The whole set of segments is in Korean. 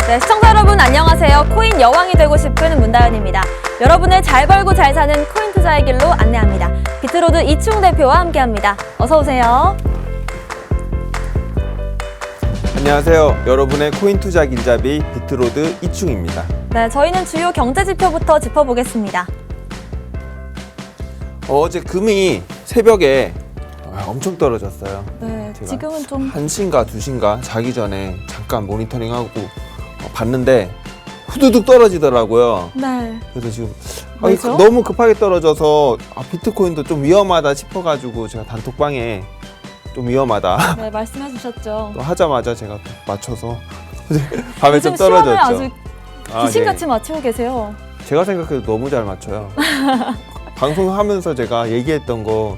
네, 시청자 여러분 안녕하세요. 코인 여왕이 되고 싶은 문다연입니다. 여러분을 잘 벌고 잘 사는 코인 투자의 길로 안내합니다. 비트로드 이충 대표와 함께합니다. 어서 오세요. 안녕하세요. 여러분의 코인 투자 길잡이 비트로드 이충입니다. 네, 저희는 주요 경제 지표부터 짚어보겠습니다. 어제 금이 새벽에 엄청 떨어졌어요. 네, 제가 지금은 좀 1시인가 2시인가 자기 전에 잠깐 모니터링하고 봤는데 후두둑 떨어지더라고요. 네. 그래서 지금 왜죠? 너무 급하게 떨어져서 비트코인도 좀 위험하다 싶어가지고 제가 단톡방에 좀 위험하다 네, 말씀해 주셨죠. 또 하자마자 제가 또 맞춰서 밤에 좀 요즘 시황을 떨어졌죠. 아주 귀신같이 맞추고 계세요. 제가 생각해도 너무 잘 맞춰요. 방송하면서 제가 얘기했던 거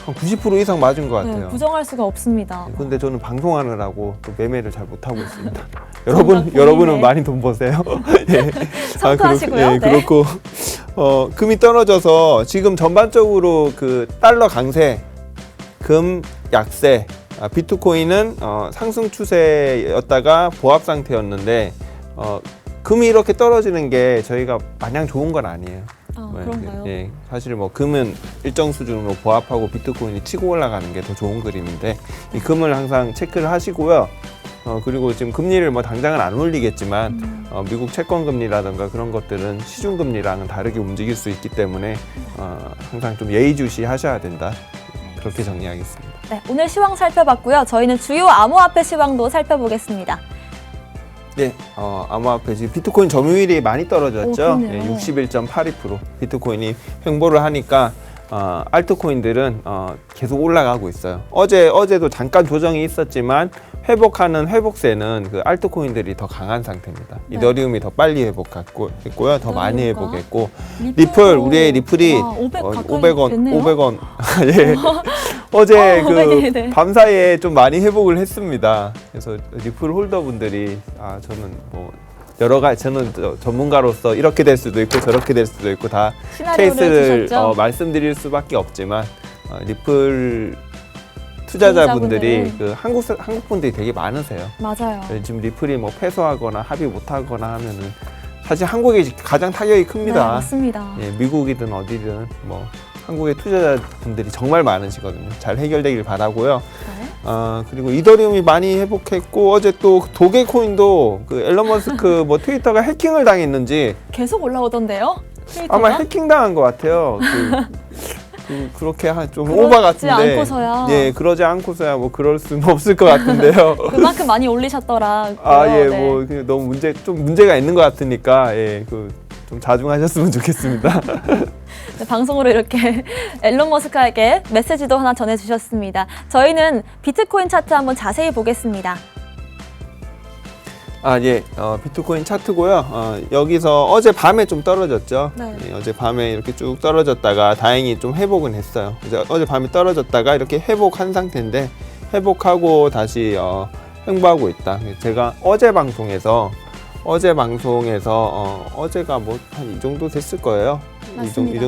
한 90% 이상 맞은 것 같아요. 네, 부정할 수가 없습니다. 근데 저는 방송하느라고 또 매매를 잘 못하고 있습니다. 본인의- 여러분은 많이 돈 버세요. 예. 참고하시고요. 예, 네. 그렇고 금이 떨어져서 지금 전반적으로 그 달러 강세, 금 약세, 비트코인은 상승 추세였다가 보합 상태였는데 금이 이렇게 떨어지는 게 저희가 마냥 좋은 건 아니에요. 그런가요? 예, 사실 뭐 금은 일정 수준으로 보합하고 비트코인이 치고 올라가는 게 더 좋은 그림인데 이 금을 항상 체크를 하시고요. 그리고 지금 금리를 뭐 당장은 안 올리겠지만 미국 채권 금리라든가 그런 것들은 시중 금리랑은 다르게 움직일 수 있기 때문에 항상 좀 예의주시 하셔야 된다. 그렇게 정리하겠습니다. 네, 오늘 시황 살펴봤고요. 저희는 주요 암호화폐 시황도 살펴보겠습니다. 네, 암호화폐 지금 비트코인 점유율이 많이 떨어졌죠. 그러네요. 네, 61.82%. 비트코인이 횡보를 하니까 알트코인들은 계속 올라가고 있어요. 어제도 잠깐 조정이 있었지만 회복하는 회복세는 그 알트코인들이 더 강한 상태입니다. 네. 이더리움이 더 빨리 회복했고요. 더 많이 이더리움과 회복했고 리플도 우리의 리플이 500 가까이 500원, 됐네요. 500원. 예. 어제 500이, 네. 밤 사이에 좀 많이 회복을 했습니다. 그래서 리플 홀더분들이 저는 뭐 여러 가지 저는 전문가로서 이렇게 될 수도 있고 저렇게 될 수도 있고 다 시나리오를 케이스를 주셨죠? 말씀드릴 수밖에 없지만 리플 투자자분들이 그 한국 분들이 되게 많으세요. 맞아요. 지금 리플이 뭐 패소하거나 합의 못하거나 하면은 사실 한국이 가장 타격이 네, 큽니다. 맞습니다. 예, 미국이든 어디든 뭐 한국의 투자자분들이 정말 많으시거든요. 잘 해결되길 바라고요. 네. 그리고 이더리움이 많이 회복했고 어제 또 도게코인도 그 앨런 머스크 뭐 트위터가 해킹을 당했는지 계속 올라오던데요? 트위터가? 아마 해킹 당한 것 같아요. 그렇게 좀 그러지 오바 같은데. 않고서야. 예, 그러지 않고서야 뭐 그럴 수는 없을 것 같은데요. 그만큼 많이 올리셨더라. 예, 네. 뭐 너무 문제가 있는 것 같으니까 좀 자중하셨으면 좋겠습니다. 네, 방송으로 이렇게 앨런 머스크에게 메시지도 하나 전해주셨습니다. 저희는 비트코인 차트 한번 자세히 보겠습니다. 예, 비트코인 차트고요. 여기서 어제 밤에 좀 떨어졌죠. 네. 예, 어제 밤에 이렇게 쭉 떨어졌다가 다행히 좀 회복은 했어요. 이제 어제 밤에 떨어졌다가 이렇게 회복한 상태인데 회복하고 다시 횡보하고 있다. 제가 어제 방송에서 어제가 뭐 한 이 정도 됐을 거예요. 맞습니다.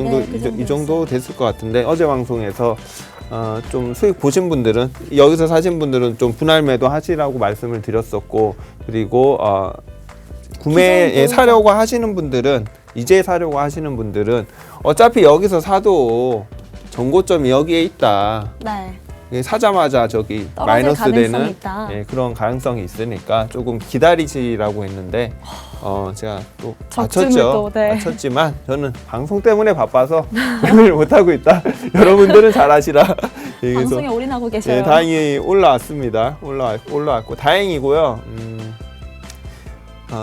이 정도 됐을 것 같은데 어제 방송에서 좀 수익 보신 분들은 여기서 사신 분들은 좀 분할 매도 하시라고 말씀을 드렸었고 그리고 구매 사려고 하시는 분들은 이제 사려고 하시는 분들은 어차피 여기서 사도 정고점이 여기에 있다. 네. 사자마자 저기 떨어질 마이너스 가능성이 되는 있다. 그런 가능성이 있으니까 조금 기다리시라고 했는데 제가 또 적중을 또, 네. 맞췄지만 저는 방송 때문에 바빠서 매매를 못하고 있다. 여러분들은 잘 아시라. 방송에 올인하고 계셔요. 다행히 올라왔습니다. 올라왔고 다행이고요.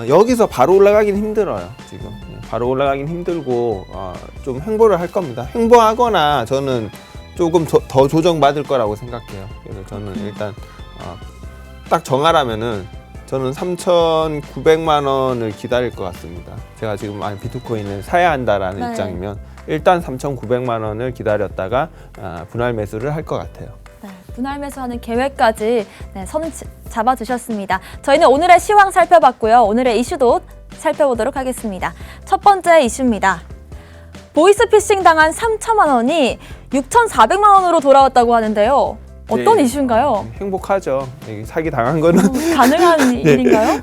여기서 바로 올라가긴 힘들어요. 지금 바로 올라가긴 힘들고 좀 횡보를 할 겁니다. 횡보하거나 저는 조금 더 조정받을 거라고 생각해요. 그래서 저는 일단 딱 정하라면은 저는 3,900만 원을 기다릴 것 같습니다. 제가 지금 비트코인을 사야 한다라는 네. 입장이면 일단 3,900만 원을 기다렸다가 분할 매수를 할 것 같아요. 네, 분할 매수하는 계획까지 선을 잡아주셨습니다. 저희는 오늘의 시황 살펴봤고요. 오늘의 이슈도 살펴보도록 하겠습니다. 첫 번째 이슈입니다. 보이스피싱 당한 3천만 원이 6,400만 원으로 돌아왔다고 하는데요. 어떤 네. 이슈인가요? 행복하죠. 이게 사기 당한 거는 가능한 일인가요?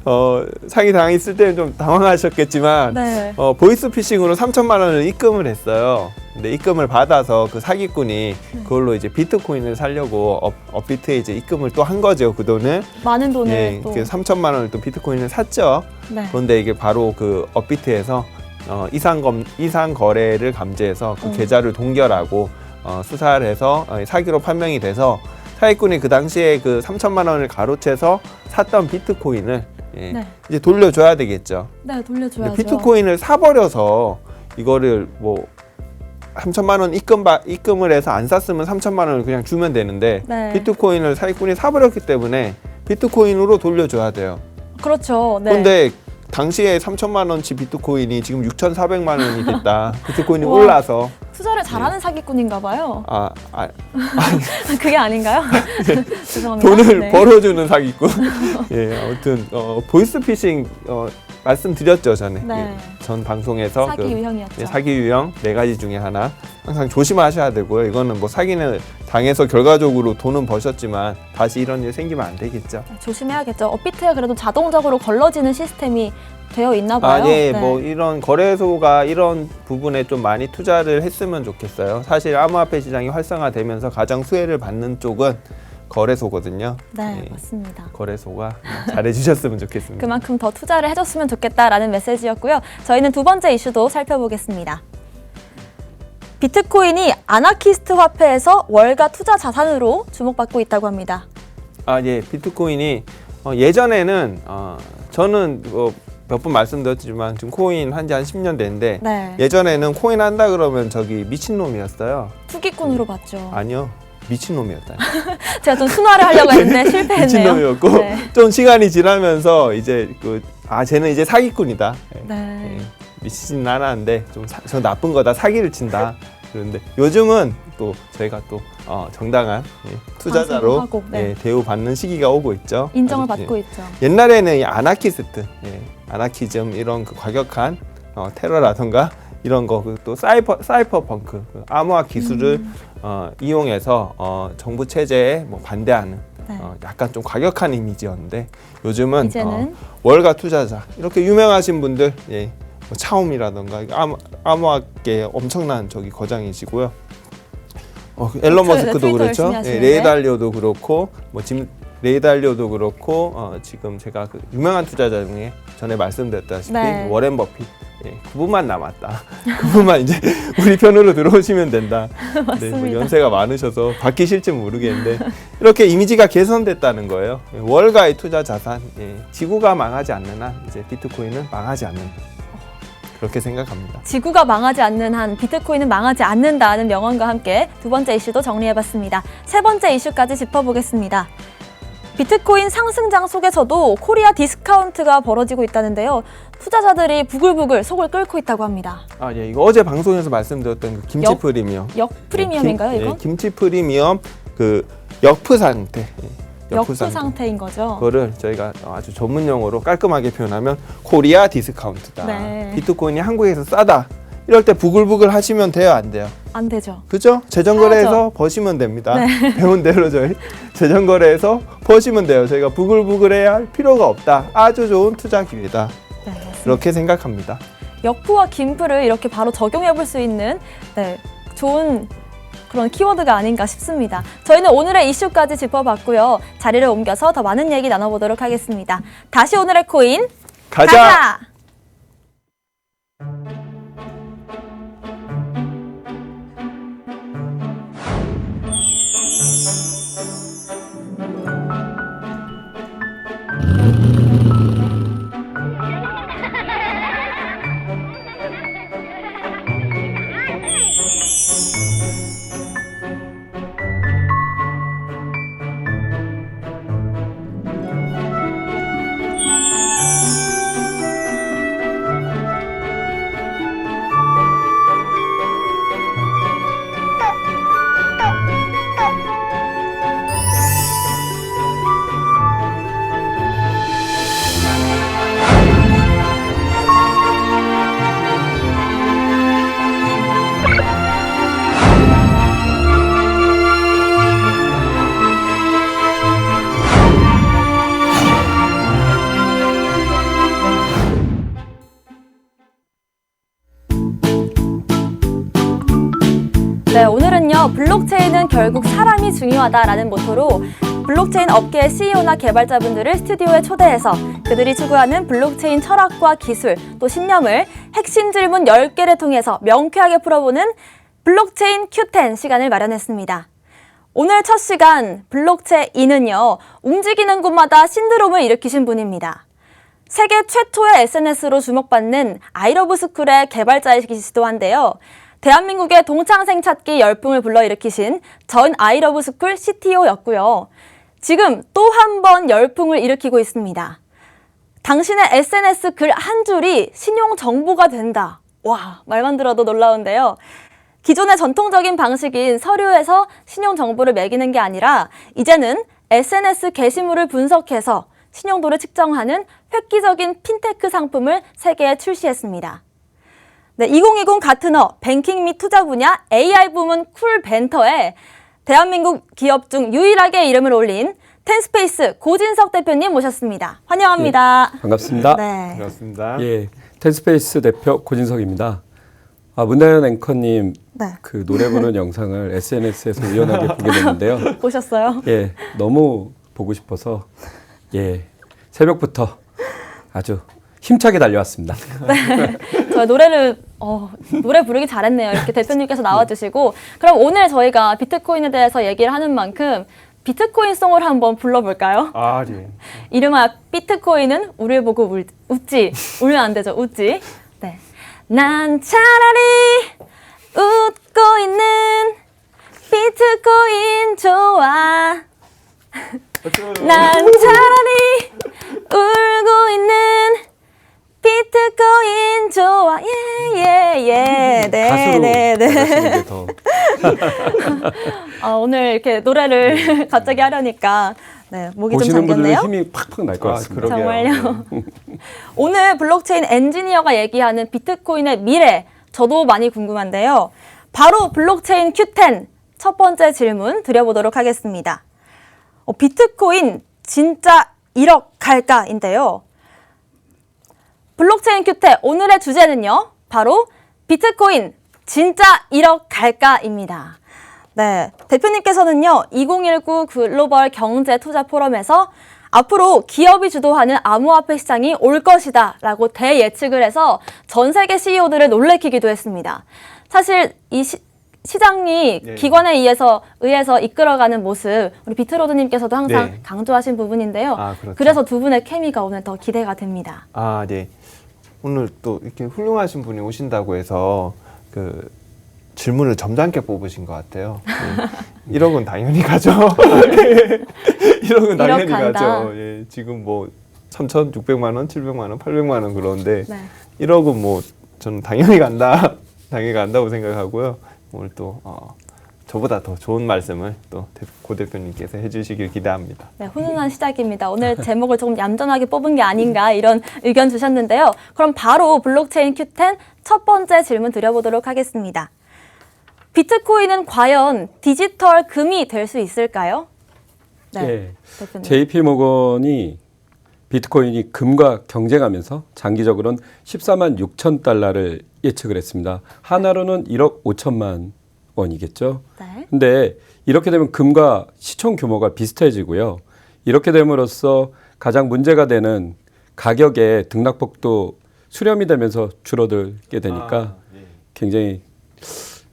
사기 당했을 때는 좀 당황하셨겠지만 네. 보이스피싱으로 3천만 원을 입금을 했어요. 근데 입금을 받아서 그 사기꾼이 그걸로 이제 비트코인을 사려고 업비트에 이제 입금을 또 한 거죠. 그 돈을. 많은 돈을 예, 또. 그 3천만 원을 또 비트코인을 샀죠. 네. 그런데 이게 바로 그 업비트에서 이상 거래를 감지해서 그 계좌를 동결하고 수사를 해서 사기로 판명이 돼서 사기꾼이 그 당시에 그 3천만 원을 가로채서 샀던 비트코인을 네. 이제 돌려줘야 되겠죠. 네, 돌려줘야죠. 근데 비트코인을 사버려서 이거를 뭐 3천만 원 입금을 해서 안 샀으면 3천만 원을 그냥 주면 되는데 네. 비트코인을 사기꾼이 사버렸기 때문에 비트코인으로 돌려줘야 돼요. 그렇죠. 네. 그런데 당시에 3천만 원치 비트코인이 지금 6,400만 원이 됐다. 비트코인이 와. 올라서 투자를 잘하는 사기꾼인가 봐요. 그게 아닌가요? 죄송합니다. 돈을 네. 벌어주는 사기꾼. 예, 아무튼 보이스피싱 말씀드렸죠 전에. 네. 예, 전 방송에서 사기 유형이었죠. 사기 유형 4가지 중에 하나 항상 조심하셔야 되고요. 이거는 뭐 사기는 당해서 결과적으로 돈은 버셨지만 다시 이런 일 생기면 안 되겠죠. 조심해야겠죠. 업비트에 그래도 자동적으로 걸러지는 시스템이 되어 있나 봐요. 예, 네. 뭐 이런 거래소가 이런 부분에 좀 많이 투자를 했으면 좋겠어요. 사실 암호화폐 시장이 활성화되면서 가장 수혜를 받는 쪽은 거래소거든요. 네, 예, 맞습니다. 거래소가 잘해주셨으면 좋겠습니다. 그만큼 더 투자를 해줬으면 좋겠다라는 메시지였고요. 저희는 두 번째 이슈도 살펴보겠습니다. 비트코인이 아나키스트 화폐에서 월가 투자 자산으로 주목받고 있다고 합니다. 예, 비트코인이 예전에는 저는 몇 번 말씀드렸지만 지금 코인 한지 한 10년 됐는데 네. 예전에는 코인 한다 그러면 저기 미친놈이었어요. 투기꾼으로 봤죠. 아니요. 미친놈이었다. 제가 좀 순화를 하려고 했는데 실패했네요. 미친놈이었고 네. 좀 시간이 지나면서 이제 쟤는 이제 사기꾼이다. 네. 미치진 않았는데 저 나쁜 거다. 사기를 친다. 그런데 요즘은 또 저희가 또 정당한 투자자로 하고, 네. 대우받는 시기가 오고 있죠. 인정을 받고 있죠. 옛날에는 이 아나키스트, 아나키즘 이런 그 과격한 테러라던가 이런 거, 또 사이퍼펑크, 암호화 기술을 이용해서 정부 체제에 뭐 반대하는 네. 약간 좀 과격한 이미지였는데 요즘은 이제는 월가 투자자 이렇게 유명하신 분들, 뭐 차움이라던가 암호화계 엄청난 저기 거장이시고요. 앨런 머스크도 트위터 그렇죠. 열심히 하시는데. 레이 달리오도 그렇고 레이 달리오도 그렇고 지금 제가 그 유명한 투자자 중에 전에 말씀드렸다시피 네. 워렌 버핏 그분만 남았다. 그분만 이제 우리 편으로 들어오시면 된다. 맞습니다. 뭐 연세가 많으셔서 바뀌실지 모르겠는데 이렇게 이미지가 개선됐다는 거예요. 월가의 투자 자산, 지구가 망하지 않는 한 이제 비트코인은 망하지 않는다. 그렇게 생각합니다. 지구가 망하지 않는 한 비트코인은 망하지 않는다는 명언과 함께 두 번째 이슈도 정리해봤습니다. 세 번째 이슈까지 짚어보겠습니다. 비트코인 상승장 속에서도 코리아 디스카운트가 벌어지고 있다는데요. 투자자들이 부글부글 속을 끓고 있다고 합니다. 이거 어제 방송에서 말씀드렸던 그 김치 프리미엄. 역 프리미엄인가요, 이건? 김치 프리미엄 그 역프 상태. 역프 상태인 거죠. 그거를 저희가 아주 전문 용어로 깔끔하게 표현하면 코리아 디스카운트다. 네. 비트코인이 한국에서 싸다. 이럴 때 부글부글 하시면 돼요, 안 돼요? 안 되죠. 그죠? 재정거래에서 사야죠. 버시면 됩니다. 네. 배운 대로 저희 재정거래에서 버시면 돼요. 저희가 부글부글해야 할 필요가 없다. 아주 좋은 투자 기회다. 네, 맞습니다. 그렇게 생각합니다. 역프와 김프를 이렇게 바로 적용해 볼 수 있는 좋은 그런 키워드가 아닌가 싶습니다. 저희는 오늘의 이슈까지 짚어봤고요. 자리를 옮겨서 더 많은 얘기 나눠보도록 하겠습니다. 다시 오늘의 코인 가자! 오늘은요, 블록체인은 결국 사람이 중요하다라는 모토로 블록체인 업계의 CEO나 개발자분들을 스튜디오에 초대해서 그들이 추구하는 블록체인 철학과 기술, 또 신념을 핵심 질문 10개를 통해서 명쾌하게 풀어보는 블록체인 Q10 시간을 마련했습니다. 오늘 첫 시간 블록체인은요, 움직이는 곳마다 신드롬을 일으키신 분입니다. 세계 최초의 SNS로 주목받는 아이러브스쿨의 개발자이시기도 한데요. 대한민국의 동창생 찾기 열풍을 불러일으키신 전 아이러브스쿨 CTO였고요. 지금 또 한 번 열풍을 일으키고 있습니다. 당신의 SNS 글 한 줄이 신용 정보가 된다. 와, 말만 들어도 놀라운데요. 기존의 전통적인 방식인 서류에서 신용 정보를 매기는 게 아니라 이제는 SNS 게시물을 분석해서 신용도를 측정하는 획기적인 핀테크 상품을 세계에 출시했습니다. 네, 2020 가트너 뱅킹 및 투자 분야 AI 부문 쿨벤터에 대한민국 기업 중 유일하게 이름을 올린 텐스페이스 고진석 대표님 모셨습니다. 환영합니다. 예, 반갑습니다. 네. 반갑습니다. 예, 텐스페이스 대표 고진석입니다. 문다현 앵커님 네. 그 노래 부르는 영상을 SNS에서 우연하게 보게 됐는데요. 보셨어요? 예, 너무 보고 싶어서 예, 새벽부터 아주 힘차게 달려왔습니다. 저 노래 부르기 잘했네요. 이렇게 대표님께서 나와주시고. 그럼 오늘 저희가 비트코인에 대해서 얘기를 하는 만큼 비트코인송을 한번 불러볼까요? 아, 네. 이름하여 비트코인은 우리를 보고 웃지. 울면 안 되죠. 웃지. 네. 난 차라리 웃고 있는 비트코인 좋아. 난 차라리 울고 있는 비트코인 좋아. 네, 가수로 네. 나가시는 게 더. 오늘 이렇게 노래를 갑자기 하려니까 네, 목이 좀 보시는 분들은 잠겼네요. 힘이 팍팍 날 것 같습니다. 그러게요. 정말요. 오늘 블록체인 엔지니어가 얘기하는 비트코인의 미래, 저도 많이 궁금한데요. 바로 블록체인 Q10 첫 번째 질문 드려보도록 하겠습니다. 비트코인 진짜 1억 갈까인데요. 블록체인 Q10 오늘의 주제는요. 바로 비트코인 진짜 1억 갈까입니다. 네, 대표님께서는요. 2019 글로벌 경제 투자 포럼에서 앞으로 기업이 주도하는 암호화폐 시장이 올 것이다 라고 대예측을 해서 전 세계 CEO들을 놀래키기도 했습니다. 사실 이 시장이 네. 기관에 의해서 이끌어가는 모습 우리 비트로드님께서도 항상 네. 강조하신 부분인데요. 그렇죠. 그래서 두 분의 케미가 오늘 더 기대가 됩니다. 네. 오늘 또 이렇게 훌륭하신 분이 오신다고 해서 그 질문을 점잖게 뽑으신 것 같아요. 1억은 당연히 가죠. 1억은 당연히 1억 간다. 가죠. 예, 지금 뭐 3,600만 원, 700만 원, 800만 원 그러는데 네. 1억은 뭐 저는 당연히 간다. 당연히 간다고 생각하고요. 오늘 또 저보다 더 좋은 말씀을 또 고 대표님께서 해주시길 기대합니다. 네, 훈훈한 시작입니다. 오늘 제목을 조금 얌전하게 뽑은 게 아닌가 이런 의견 주셨는데요. 그럼 바로 블록체인 Q10 첫 번째 질문 드려보도록 하겠습니다. 비트코인은 과연 디지털 금이 될 수 있을까요? 네, 예, 대표님. JP 모건이 비트코인이 금과 경쟁하면서 장기적으로는 14만 6천 달러를 예측을 했습니다. 하나로는 1억 5천만 원이겠죠. 네. 근데 이렇게 되면 금과 시총 규모가 비슷해지고요. 이렇게 됨으로써 가장 문제가 되는 가격의 등락폭도 수렴이 되면서 줄어들게 되니까 굉장히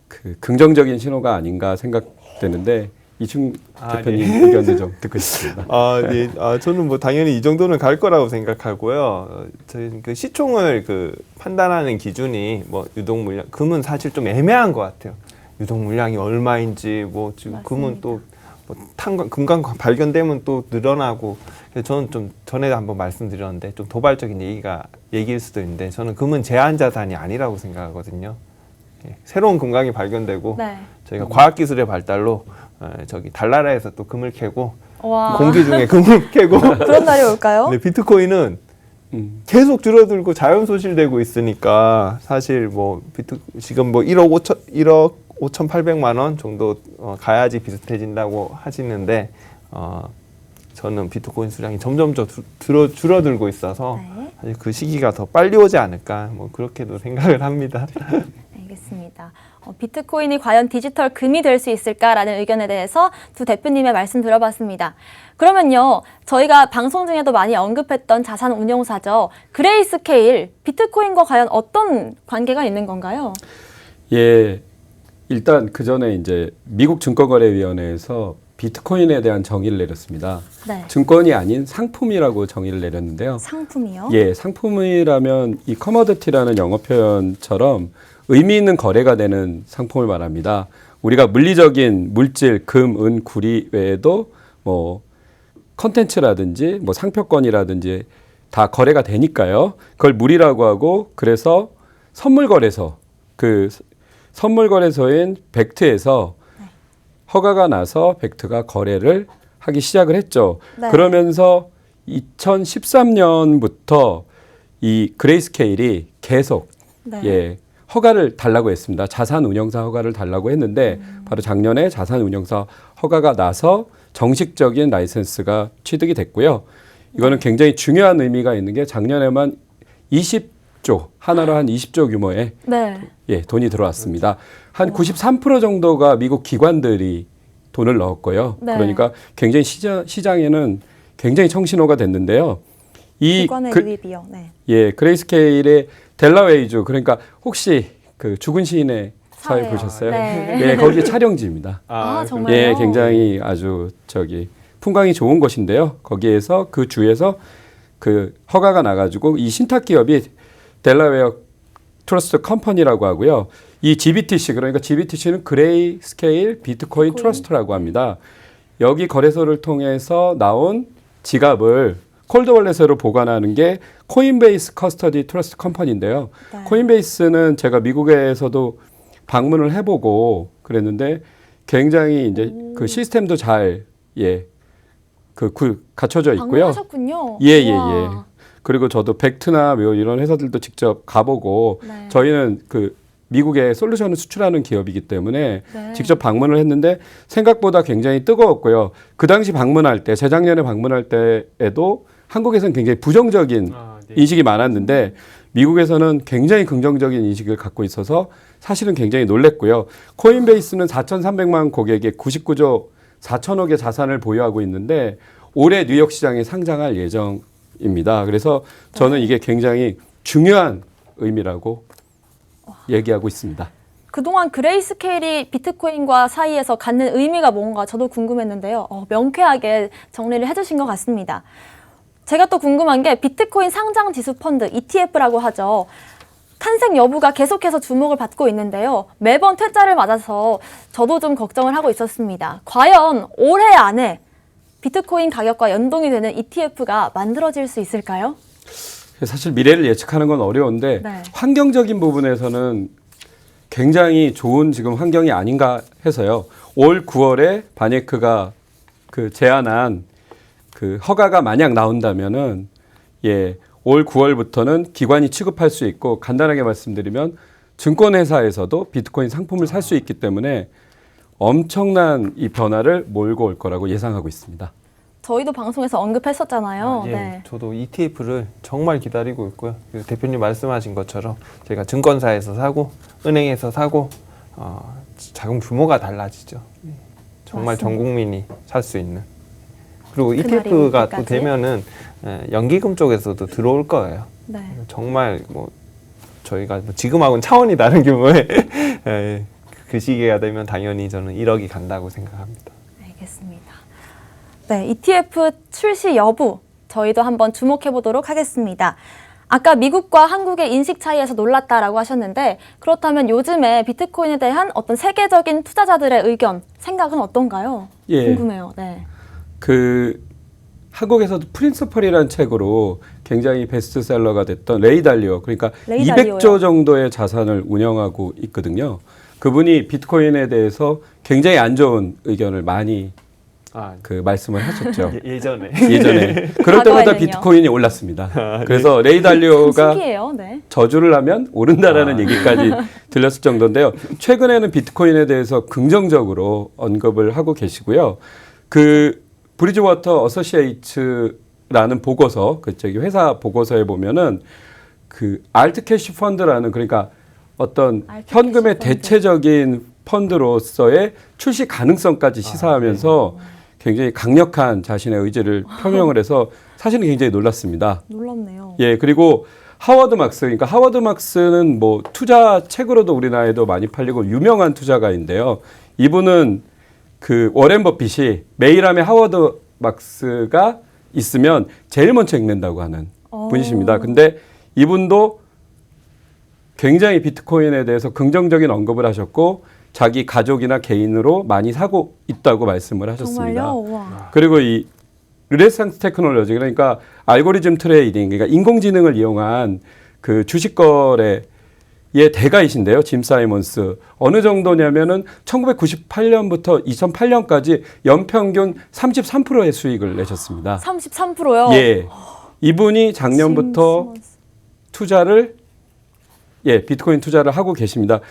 그 긍정적인 신호가 아닌가 생각되는데 이충 대표님 의견을 좀 듣고 싶습니다. 네. 저는 뭐 당연히 이 정도는 갈 거라고 생각하고요. 저희 그 시총을 그 판단하는 기준이 뭐 유동 물량, 금은 사실 좀 애매한 것 같아요. 유동 물량이 얼마인지 뭐 지금 맞습니다. 금은 또 뭐 금강 발견되면 또 늘어나고. 그래서 저는 좀 전에 한번 말씀드렸는데 좀 도발적인 얘기일 수도 있는데 저는 금은 제한 자산이 아니라고 생각하거든요. 새로운 금강이 발견되고 네. 저희가 과학기술의 발달로 저기 달나라에서 또 금을 캐고 와. 공기 중에 금을 캐고 그런 날이 올까요? 근데 비트코인은 계속 줄어들고 자연 소실되고 있으니까 사실 뭐 지금 뭐 1억 5,800만 원 정도 가야지 비슷해진다고 하시는데 저는 비트코인 수량이 점점 줄어들고 있어서 네. 사실 그 시기가 더 빨리 오지 않을까 뭐 그렇게도 생각을 합니다. 알겠습니다. 비트코인이 과연 디지털 금이 될 수 있을까라는 의견에 대해서 두 대표님의 말씀 들어봤습니다. 그러면요, 저희가 방송 중에도 많이 언급했던 자산 운용사죠. 그레이스케일, 비트코인과 과연 어떤 관계가 있는 건가요? 예, 일단 그 전에 이제 미국 증권거래위원회에서 비트코인에 대한 정의를 내렸습니다. 네. 증권이 아닌 상품이라고 정의를 내렸는데요. 상품이요? 예, 상품이라면 이 커머디티라는 영어 표현처럼 의미 있는 거래가 되는 상품을 말합니다. 우리가 물리적인 물질, 금, 은, 구리 외에도 뭐 컨텐츠라든지 뭐 상표권이라든지 다 거래가 되니까요. 그걸 물이라고 하고, 그래서 선물 거래소, 그 선물 거래소인 벡트에서 허가가 나서 벡트가 거래를 하기 시작을 했죠. 네. 그러면서 2013년부터 이 그레이스케일이 계속 네. 예, 허가를 달라고 했습니다. 자산 운용사 허가를 달라고 했는데 바로 작년에 자산 운용사 허가가 나서 정식적인 라이센스가 취득이 됐고요. 이거는 굉장히 중요한 의미가 있는 게 작년에만 20조, 하나로 한 20조 규모의 네. 예, 돈이 들어왔습니다. 한 93% 정도가 미국 기관들이 돈을 넣었고요. 네. 그러니까 굉장히 시장에는 굉장히 청신호가 됐는데요. 이 기관의 유입이요. 네. 예, 그레이스케일의 델라웨이주, 그러니까 혹시 그 죽은 시인의 사회 사회요. 보셨어요? 네. 예, 거기 촬영지입니다. 아, 정말요? 예, 굉장히 아주 풍광이 좋은 곳인데요. 거기에서 그 주에서 그 허가가 나가지고 이 신탁 기업이 델라웨어 트러스트 컴퍼니라고 하고요. 이 GBTC, 그러니까 GBTC는 그레이 스케일 비트코인 트러스트라고 합니다. 여기 거래소를 통해서 나온 지갑을 콜드월렛으로 보관하는 게 코인베이스 커스터디 트러스트 컴퍼니인데요. 네. 코인베이스는 제가 미국에서도 방문을 해보고 그랬는데 굉장히 이제 그 시스템도 잘 갖춰져 있고요. 방문하셨군요. 예. 우와. 그리고 저도 벡트나 뭐 이런 회사들도 직접 가보고 네. 저희는 그 미국에 솔루션을 수출하는 기업이기 때문에 네. 직접 방문을 했는데 생각보다 굉장히 뜨거웠고요. 그 당시 방문할 때, 재작년에 방문할 때에도 한국에서는 굉장히 부정적인 인식이 많았는데 미국에서는 굉장히 긍정적인 인식을 갖고 있어서 사실은 굉장히 놀랬고요. 코인베이스는 4,300만 고객의 99조 4천억의 자산을 보유하고 있는데 올해 뉴욕 시장에 상장할 예정입니다. 그래서 저는 이게 굉장히 중요한 의미라고 얘기하고 있습니다. 그동안 그레이스케일이 비트코인과 사이에서 갖는 의미가 뭔가 저도 궁금했는데요. 명쾌하게 정리를 해주신 것 같습니다. 제가 또 궁금한 게 비트코인 상장 지수 펀드 ETF라고 하죠. 탄생 여부가 계속해서 주목을 받고 있는데요. 매번 퇴짜를 맞아서 저도 좀 걱정을 하고 있었습니다. 과연 올해 안에 비트코인 가격과 연동이 되는 ETF가 만들어질 수 있을까요? 사실 미래를 예측하는 건 어려운데 네. 환경적인 부분에서는 굉장히 좋은 지금 환경이 아닌가 해서요. 올 9월에 바네크가 그 제안한 그 허가가 만약 나온다면은 올 9월부터는 기관이 취급할 수 있고 간단하게 말씀드리면 증권회사에서도 비트코인 상품을 살 수 있기 때문에 엄청난 이 변화를 몰고 올 거라고 예상하고 있습니다. 저희도 방송에서 언급했었잖아요. 예, 네. 저도 ETF를 정말 기다리고 있고요. 그리고 대표님 말씀하신 것처럼 제가 증권사에서 사고 은행에서 사고 자금 규모가 달라지죠. 정말 맞습니다. 전 국민이 살 수 있는. 그리고 그날이 ETF가 또 오기까지. 되면은 연기금 쪽에서도 들어올 거예요. 네. 정말 뭐 저희가 뭐 지금하고는 차원이 다른 규모의 그 시기가 되면 당연히 저는 1억이 간다고 생각합니다. 알겠습니다. 네, ETF 출시 여부 저희도 한번 주목해 보도록 하겠습니다. 아까 미국과 한국의 인식 차이에서 놀랐다라고 하셨는데 그렇다면 요즘에 비트코인에 대한 어떤 세계적인 투자자들의 의견, 생각은 어떤가요? 궁금해요. 네. 그 한국에서도 프린서펄이라는 책으로 굉장히 베스트셀러가 됐던 레이 달리오, 그러니까 레이 달리오요? 200조 정도의 자산을 운영하고 있거든요. 그분이 비트코인에 대해서 굉장히 안 좋은 의견을 많이 그 말씀을 하셨죠. 예전에. 그럴 때마다 과거에는요? 비트코인이 올랐습니다. 그래서 레이 달리오가 신기해요. 네. 저주를 하면 오른다라는 얘기까지 들렸을 정도인데요. 최근에는 비트코인에 대해서 긍정적으로 언급을 하고 계시고요. 그 브리지워터 어소시에이츠라는 보고서, 회사 보고서에 보면은 그 알트 캐시 펀드라는, 그러니까 어떤 RPK 현금의 펀드. 대체적인 펀드로서의 출시 가능성까지 시사하면서 굉장히 강력한 자신의 의지를 표명을 해서 사실은 굉장히 놀랐습니다. 놀랍네요. 예, 그리고 하워드 막스, 그러니까 하워드 막스는 뭐 투자 책으로도 우리나라에도 많이 팔리고 유명한 투자가인데요. 이분은 그 워렌 버핏이 매일 하면 하워드 막스가 있으면 제일 먼저 읽는다고 하는 분이십니다. 근데 이분도 굉장히 비트코인에 대해서 긍정적인 언급을 하셨고 자기 가족이나 개인으로 많이 사고 있다고 말씀을 하셨습니다. 정말요? 우와. 그리고 이 르네상스 테크놀로지, 그러니까 알고리즘 트레이딩, 그러니까 인공지능을 이용한 그 주식 거래의 대가이신데요. 짐 사이먼스. 어느 정도냐면은 1998년부터 2008년까지 연평균 33%의 수익을 내셨습니다. 33%요? 예. 이분이 작년부터 투자를 비트코인 투자를 하고 계십니다.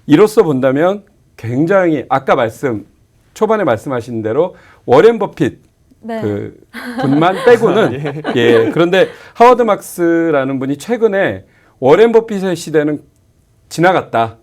이로써 본다면 굉장히 아까 초반에 말씀하신 대로 워렌 버핏 네. 그 분만 빼고는 그런데 하워드 막스라는 분이 최근에 워렌 버핏의 시대는 지나갔다.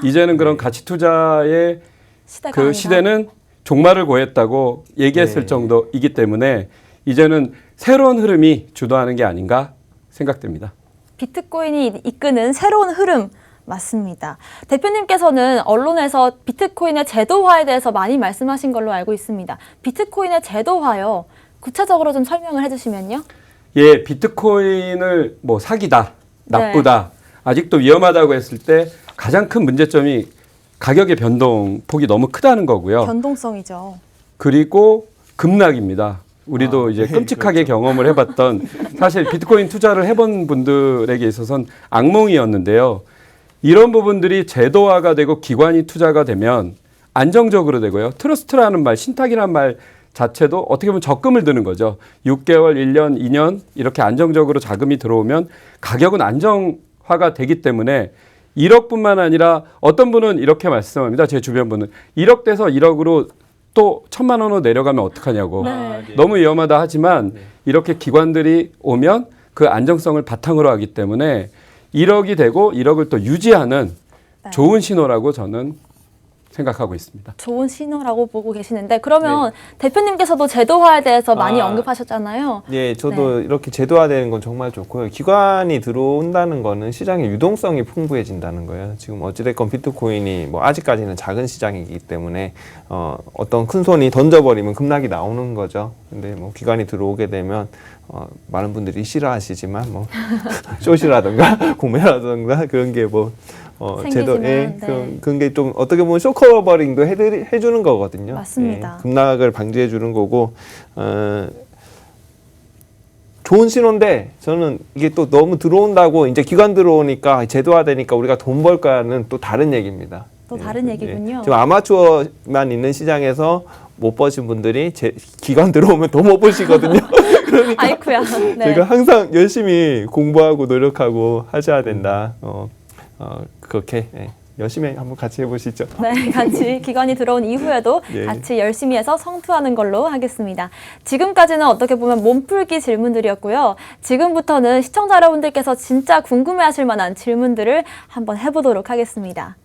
이제는 그런 가치 투자의 시대가 그 아니다. 시대는 종말을 고했다고 얘기했을 정도이기 때문에 이제는 새로운 흐름이 주도하는 게 아닌가 생각됩니다. 비트코인이 이끄는 새로운 흐름 맞습니다. 대표님께서는 언론에서 비트코인의 제도화에 대해서 많이 말씀하신 걸로 알고 있습니다. 비트코인의 제도화요. 구체적으로 좀 설명을 해주시면요. 예, 비트코인을 뭐 사기다, 나쁘다, 아직도 위험하다고 했을 때 가장 큰 문제점이 가격의 변동폭이 너무 크다는 거고요. 변동성이죠. 그리고 급락입니다. 우리도 이제 끔찍하게 경험을 해봤던 사실 비트코인 투자를 해본 분들에게 있어서는 악몽이었는데요. 이런 부분들이 제도화가 되고 기관이 투자가 되면 안정적으로 되고요. 트러스트라는 말, 신탁이라는 말 자체도 어떻게 보면 적금을 드는 거죠. 6개월, 1년, 2년 이렇게 안정적으로 자금이 들어오면 가격은 안정화가 되기 때문에 1억뿐만 아니라 어떤 분은 이렇게 말씀합니다. 제 주변 분은 1억 돼서 1억으로 또 1,000만 원으로 내려가면 어떡하냐고. 너무 위험하다 하지만 이렇게 기관들이 오면 그 안정성을 바탕으로 하기 때문에 1억이 되고 1억을 또 유지하는 좋은 신호라고 저는 생각하고 있습니다. 좋은 신호라고 보고 계시는데 그러면 대표님께서도 제도화에 대해서 많이 언급하셨잖아요. 예, 저도 이렇게 제도화되는 건 정말 좋고요. 기관이 들어온다는 거는 시장의 유동성이 풍부해진다는 거예요. 지금 어찌됐건 비트코인이 뭐 아직까지는 작은 시장이기 때문에 어떤 큰 손이 던져버리면 급락이 나오는 거죠. 근데 뭐 기관이 들어오게 되면 많은 분들이 싫어하시지만 뭐 숏이라든가 구매라든가 그런 게 뭐 제도에 그런 게 좀 어떻게 보면 쇼커버링도 해주는 거거든요. 맞습니다. 예, 급락을 방지해 주는 거고 좋은 신호인데 저는 이게 또 너무 들어온다고 이제 기관 들어오니까 제도화되니까 우리가 돈 벌 거는 또 다른 얘기입니다. 또 다른 얘기군요. 지금 아마추어만 있는 시장에서 못 버신 분들이 기관 들어오면 더 못 버시거든요. 그러니까 아이쿠야. 제가 항상 열심히 공부하고 노력하고 하셔야 된다. 그렇게 열심히 한번 같이 해보시죠. 네, 같이 기관이 들어온 이후에도 예. 같이 열심히 해서 성투하는 걸로 하겠습니다. 지금까지는 어떻게 보면 몸풀기 질문들이었고요. 지금부터는 시청자 여러분들께서 진짜 궁금해하실 만한 질문들을 한번 해보도록 하겠습니다.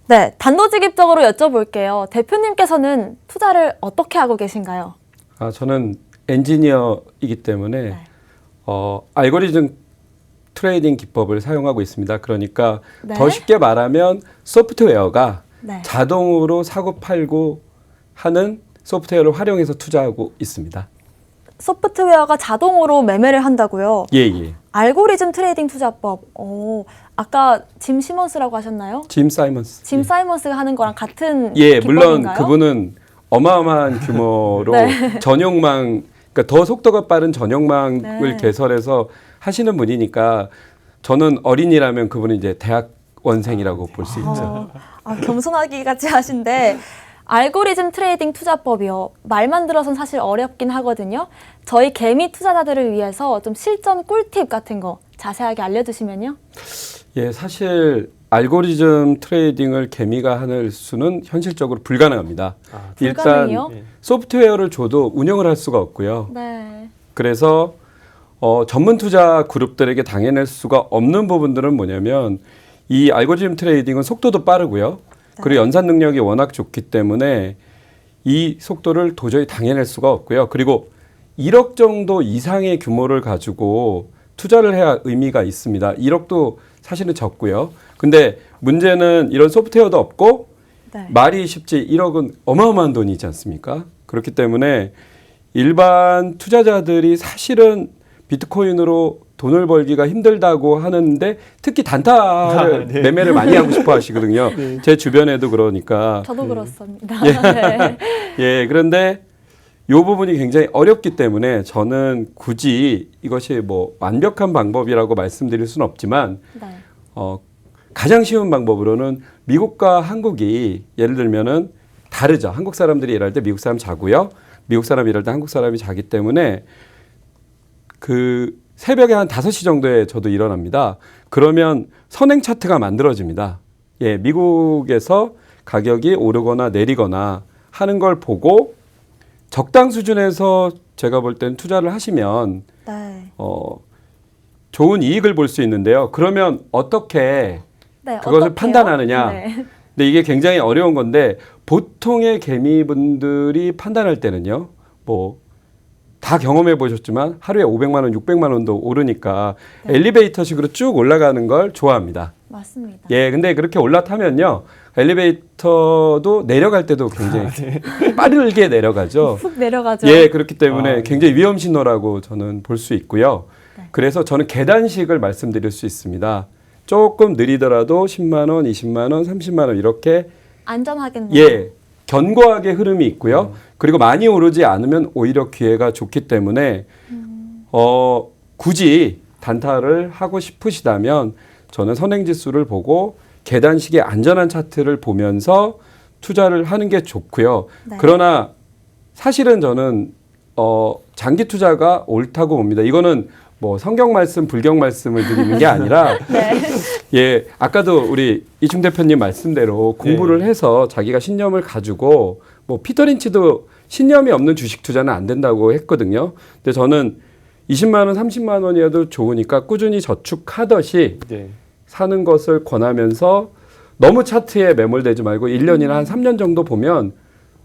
네, 단도직입적으로 여쭤볼게요. 대표님께서는 투자를 어떻게 하고 계신가요? 저는 엔지니어이기 때문에 알고리즘 트레이딩 기법을 사용하고 있습니다. 그러니까 더 쉽게 말하면 소프트웨어가 자동으로 사고 팔고 하는 소프트웨어를 활용해서 투자하고 있습니다. 소프트웨어가 자동으로 매매를 한다고요? 예. 알고리즘 트레이딩 투자법. 아까 짐 시몬스라고 하셨나요? 짐 사이먼스. 짐 사이먼스가 하는 거랑 같은 예, 기법인가요? 물론 그분은 어마어마한 규모로 전용망, 그러니까 더 속도가 빠른 전용망을 개설해서 하시는 분이니까 저는 어린이라면 그분은 이제 대학원생이라고 볼 수 있죠. 겸손하기 같이 하신데 알고리즘 트레이딩 투자법이요. 말만 들어선 사실 어렵긴 하거든요. 저희 개미 투자자들을 위해서 좀 실전 꿀팁 같은 거 자세하게 알려주시면요. 예, 사실 알고리즘 트레이딩을 개미가 하는 수는 현실적으로 불가능합니다. 불가능해요? 일단 소프트웨어를 줘도 운영을 할 수가 없고요. 네. 그래서 전문 투자 그룹들에게 당해낼 수가 없는 부분들은 뭐냐면 이 알고리즘 트레이딩은 속도도 빠르고요. 그리고 연산 능력이 워낙 좋기 때문에 이 속도를 도저히 당해낼 수가 없고요. 그리고 1억 정도 이상의 규모를 가지고 투자를 해야 의미가 있습니다. 1억도 사실은 적고요. 근데 문제는 이런 소프트웨어도 없고 네. 말이 쉽지 1억은 어마어마한 돈이지 않습니까? 그렇기 때문에 일반 투자자들이 사실은 비트코인으로 돈을 벌기가 힘들다고 하는데 특히 단타를 네. 매매를 많이 하고 싶어 하시거든요. 제 주변에도 그러니까. 저도 그렇습니다. 네. 예, 그런데 이 부분이 굉장히 어렵기 때문에 저는 굳이 이것이 뭐 완벽한 방법이라고 말씀드릴 수는 없지만 네. 가장 쉬운 방법으로는 미국과 한국이 예를 들면은 다르죠. 한국 사람들이 일할 때 미국 사람 자고요. 미국 사람 일할 때 한국 사람이 자기 때문에 그 새벽에 한 5시 정도에 저도 일어납니다. 그러면 선행 차트가 만들어집니다. 예, 미국에서 가격이 오르거나 내리거나 하는 걸 보고 적당 수준에서 제가 볼 때는 투자를 하시면 네. 좋은 이익을 볼 수 있는데요. 그러면 어떻게 네, 그것을 어떡해요? 판단하느냐? 네. 근데 이게 굉장히 어려운 건데 보통의 개미분들이 판단할 때는요. 뭐 다 경험해 보셨지만 하루에 500만 원, 600만 원도 오르니까 네. 엘리베이터식으로 쭉 올라가는 걸 좋아합니다. 맞습니다. 예, 근데 그렇게 올라타면요. 엘리베이터도 내려갈 때도 굉장히 빠르게 내려가죠. 훅 내려가죠. 예, 그렇기 때문에 아, 네. 굉장히 위험 신호라고 저는 볼 수 있고요. 네. 그래서 저는 계단식을 말씀드릴 수 있습니다. 조금 느리더라도 10만 원, 20만 원, 30만 원 이렇게 안전하겠네요. 예, 견고하게 흐름이 있고요. 그리고 많이 오르지 않으면 오히려 기회가 좋기 때문에 굳이 단타를 하고 싶으시다면 저는 선행지수를 보고 계단식의 안전한 차트를 보면서 투자를 하는 게 좋고요. 네. 그러나 사실은 저는 장기 투자가 옳다고 봅니다. 이거는 뭐 성경 말씀, 불경 말씀을 드리는 게 아니라 네. 예, 아까도 우리 이충 대표님 말씀대로 공부를 해서 자기가 신념을 가지고 뭐 피터 린치도 신념이 없는 주식 투자는 안 된다고 했거든요. 근데 저는 20만 원, 30만 원이어도 좋으니까 꾸준히 저축하듯이 네. 사는 것을 권하면서 너무 차트에 매몰되지 말고 1년이나 한 3년 정도 보면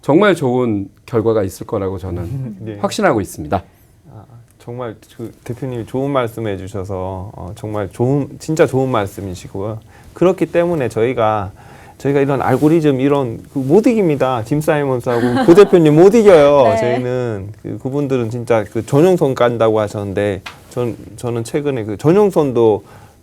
정말 좋은 결과가 있을 거라고 저는 네. 확신하고 있습니다. 정말 그 대표님이 좋은 말씀해 주셔서 정말 진짜 좋은 말씀이시고요. 그렇기 때문에 저희가 이런 알고리즘 이런 못 이깁니다. 짐 사이먼스하고 고 대표님 못 이겨요. 네. 저희는 그분들은 진짜 그 전용선 깐다고 하셨는데 저는 최근에 그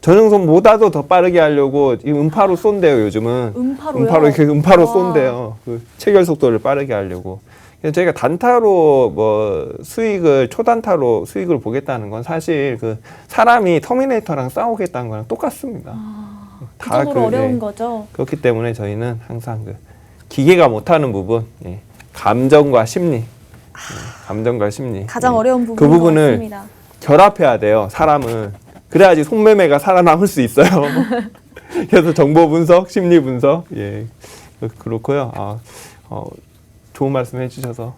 전용선보다도 더 빠르게 하려고 이 음파로 쏜대요. 요즘은 음파로요? 음파로 와. 쏜대요. 그 체결 속도를 빠르게 하려고. 그래서 저희가 단타로 뭐 초단타로 수익을 보겠다는 건 사실 그 사람이 터미네이터랑 싸우겠다는 거랑 똑같습니다. 그 정도로 어려운 네. 거죠. 그렇기 때문에 저희는 항상 그 기계가 못하는 부분, 예, 감정과 심리, 감정과 심리. 가장 예, 어려운 부분인 그 부분을 것 같습니다. 결합해야 돼요. 사람은 그래야지 손매매가 살아남을 수 있어요. 그래서 정보 분석, 심리 분석, 예, 그렇고요. 좋은 말씀 해주셔서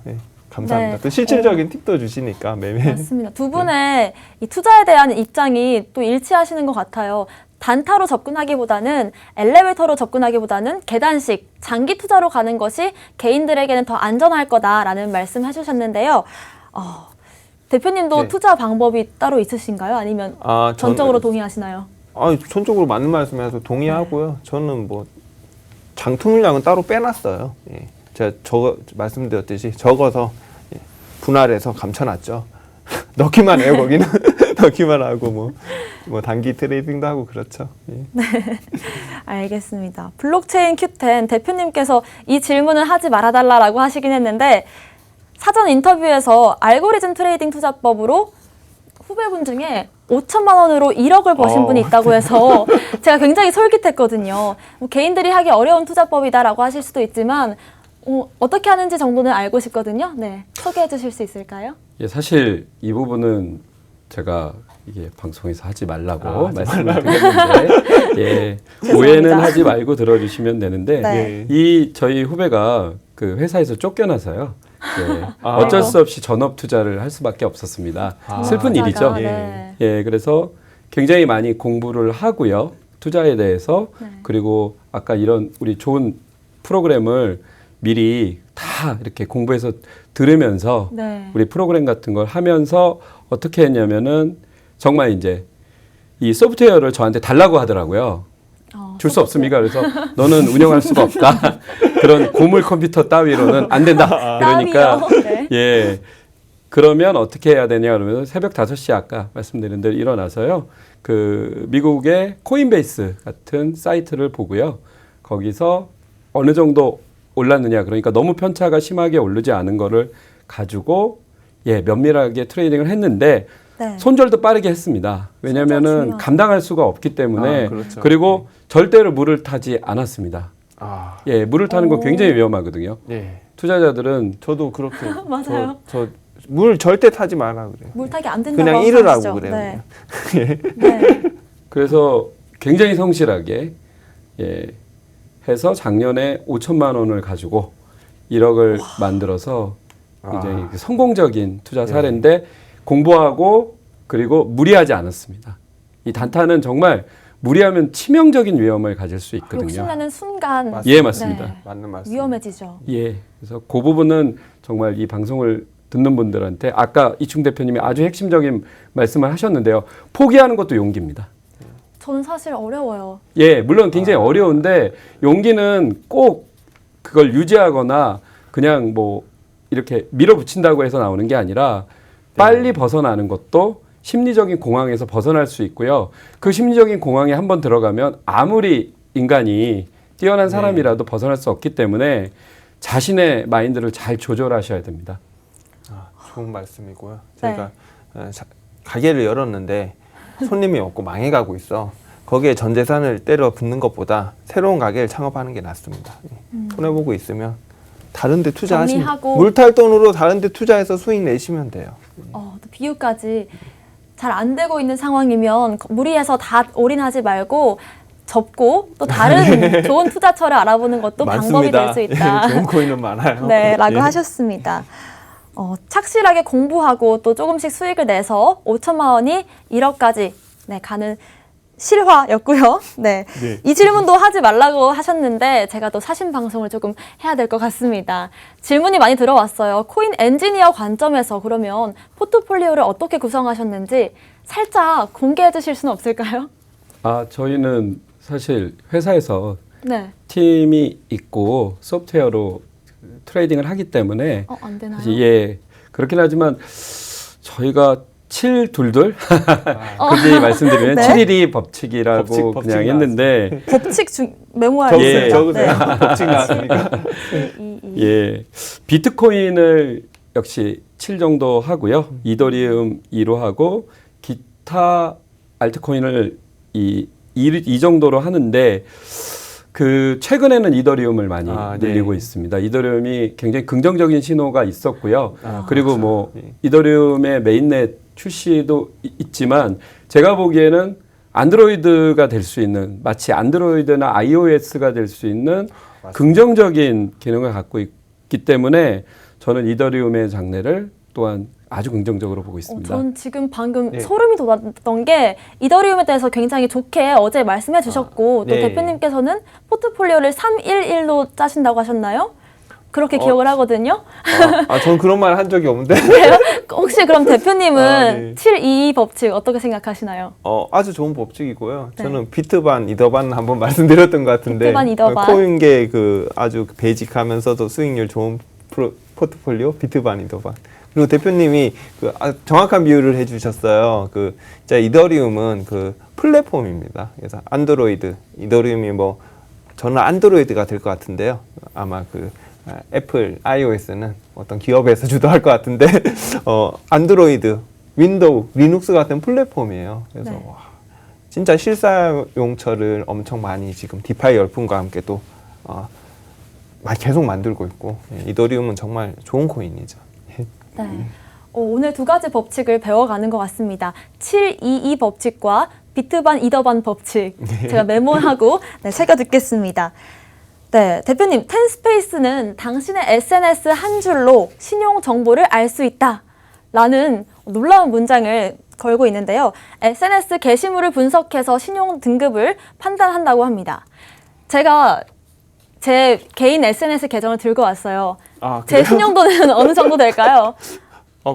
감사합니다. 네. 또 실질적인 팁도 주시니까 매매. 맞습니다. 두 분의 이 투자에 대한 입장이 또 일치하시는 것 같아요. 단타로 접근하기보다는 엘리베이터로 접근하기보다는 계단식 장기 투자로 가는 것이 개인들에게는 더 안전할 거다라는 말씀해 주셨는데요. 대표님도 네. 투자 방법이 따로 있으신가요? 아니면 전적으로 동의하시나요? 전적으로 맞는 말씀해서 동의하고요. 저는 뭐 장투 물량은 따로 빼놨어요. 예. 제가 말씀드렸듯이 적어서 분할해서 감춰놨죠. 넣기만 해요, 거기는. 넣기만 하고 뭐 단기 트레이딩도 하고 그렇죠. 예. 알겠습니다. 블록체인 Q10 대표님께서 이 질문을 하지 말아달라고 하시긴 했는데 사전 인터뷰에서 알고리즘 트레이딩 투자법으로 후배분 중에 5천만 원으로 1억을 버신 분이 있다고 해서 제가 굉장히 솔깃했거든요. 뭐 개인들이 하기 어려운 투자법이다라고 하실 수도 있지만 어떻게 하는지 정도는 알고 싶거든요. 네, 소개해 주실 수 있을까요? 예, 사실 이 부분은 제가 이게 방송에서 하지 말라고 말씀을 드렸는데 예, 오해는 하지 말고 들어주시면 되는데 네. 이 저희 후배가 그 회사에서 쫓겨나서요. 예, 어쩔 수 없이 전업 투자를 할 수밖에 없었습니다. 슬픈 일이죠. 네. 예, 그래서 굉장히 많이 공부를 하고요. 투자에 대해서 네. 그리고 아까 이런 우리 좋은 프로그램을 미리 다 이렇게 공부해서 들으면서 네. 우리 프로그램 같은 걸 하면서 어떻게 했냐면은 정말 이제 이 소프트웨어를 저한테 달라고 하더라고요. 줄 수 없습니까? 그래서 너는 운영할 수가 없다. 그런 고물 컴퓨터 따위로는 안 된다. 그러니까 따위요? 네. 예. 그러면 어떻게 해야 되냐 그러면 새벽 5시에 아까 말씀드린 대로 일어나서요. 그 미국의 코인베이스 같은 사이트를 보고요. 거기서 어느 정도 올랐느냐 그러니까 너무 편차가 심하게 오르지 않은 거를 가지고 예, 면밀하게 트레이딩을 했는데 네. 손절도 빠르게 했습니다. 왜냐면은 중요하죠. 감당할 수가 없기 때문에 아, 그렇죠. 그리고 절대로 물을 타지 않았습니다. 아, 예, 물을 타는 건 오. 굉장히 위험하거든요. 네. 투자자들은 저도 그렇게 맞아요. 물 절대 타지 마라 그래요. 물타기 안 된다고 그냥 항상 잃으라고 하시죠. 그래요. 네. 그냥. 네. 그래서 굉장히 성실하게 예, 해서 작년에 5천만 원을 가지고 1억을 만들어서 굉장히 아. 성공적인 투자 사례인데 공부하고 그리고 무리하지 않았습니다. 이 단타는 정말 무리하면 치명적인 위험을 가질 수 있거든요. 욕심나는 순간 맞습니다. 예, 맞습니다. 네. 맞는 말씀. 위험해지죠. 예. 그래서 그 부분은 정말 이 방송을 듣는 분들한테 아까 이충 대표님이 아주 핵심적인 말씀을 하셨는데요. 포기하는 것도 용기입니다. 저는 사실 어려워요. 예, 물론 굉장히 어려운데 용기는 꼭 그걸 유지하거나 그냥 뭐 이렇게 밀어붙인다고 해서 나오는 게 아니라 빨리 벗어나는 것도 심리적인 공황에서 벗어날 수 있고요. 그 심리적인 공황에 한번 들어가면 아무리 인간이 뛰어난 사람이라도 벗어날 수 없기 때문에 자신의 마인드를 잘 조절하셔야 됩니다. 아, 좋은 말씀이고요. 네. 제가 가게를 열었는데 손님이 없고 망해가고 있어. 거기에 전 재산을 때려 붓는 것보다 새로운 가게를 창업하는 게 낫습니다. 손해보고 있으면 다른 데 투자하시면 정리하고. 물탈 돈으로 다른 데 투자해서 수익 내시면 돼요. 또 비유까지 잘 안 되고 있는 상황이면 무리해서 다 올인하지 말고 접고 또 다른 좋은 투자처를 알아보는 것도 방법이 될 수 있다. 예, 좋은 코인은 많아요. 네, 라고 예. 하셨습니다. 착실하게 공부하고 또 조금씩 수익을 내서 5천만 원이 1억까지 네, 가는 실화였고요. 네. 네. 이 질문도 하지 말라고 하셨는데 제가 또 사신 방송을 조금 해야 될 것 같습니다. 질문이 많이 들어왔어요. 코인 엔지니어 관점에서 그러면 포트폴리오를 어떻게 구성하셨는지 살짝 공개해 주실 수는 없을까요? 아, 저희는 사실 회사에서 네. 팀이 있고 소프트웨어로 트레이딩을 하기 때문에 안 되나요? 사실 예 그렇긴 하지만 저희가 722 굳이 말씀드리면 네. 712 법칙이라고 법칙 그냥 했는데 법칙 메모할 예. 적으세요. 법칙 나왔습니까? 예 비트코인을 역시 7 정도 하고요. 이더리움 2로 하고 기타 알트코인을 이 정도로 하는데 그 최근에는 이더리움을 많이 늘리고 네. 있습니다. 이더리움이 굉장히 긍정적인 신호가 있었고요. 그리고 그렇죠. 뭐 네. 이더리움의 메인넷 출시도 있지만 제가 보기에는 안드로이드가 될 수 있는 마치 안드로이드나 iOS가 될 수 있는 맞습니다. 긍정적인 기능을 갖고 있기 때문에 저는 이더리움의 장래를 또한 아주 긍정적으로 보고 있습니다. 전 지금 방금 네. 소름이 돋았던 게 이더리움에 대해서 굉장히 좋게 어제 말씀해 주셨고 또 네. 대표님께서는 포트폴리오를 311로 짜신다고 하셨나요? 그렇게 기억을 하거든요. 전 그런 말 한 적이 없는데. 혹시 그럼 대표님은 네. 722 법칙 어떻게 생각하시나요? 아주 좋은 법칙이고요. 네. 저는 비트반, 이더반 한번 말씀드렸던 것 같은데 비트반, 이더반. 코인계 아주 베이직하면서도 수익률 좋은 포트폴리오 비트반, 이더반. 그리고 대표님이 정확한 비유를 해주셨어요. 진짜 이더리움은 플랫폼입니다. 그래서 안드로이드, 이더리움이 저는 안드로이드가 될 것 같은데요. 아마 애플, iOS는 어떤 기업에서 주도할 것 같은데 안드로이드, 윈도우, 리눅스 같은 플랫폼이에요. 그래서 네. 진짜 실사용처를 엄청 많이 지금 디파이 열풍과 함께 또 계속 만들고 있고 이더리움은 정말 좋은 코인이죠. 네. 오늘 두 가지 법칙을 배워가는 것 같습니다. 722 법칙과 비트반, 이더반 법칙 제가 메모하고 새겨 듣겠습니다. 네, 대표님, 텐스페이스는 당신의 SNS 한 줄로 신용 정보를 알 수 있다라는 놀라운 문장을 걸고 있는데요. SNS 게시물을 분석해서 신용 등급을 판단한다고 합니다. 제가 제 개인 SNS 계정을 들고 왔어요. 아, 제 신용도는 어느 정도 될까요?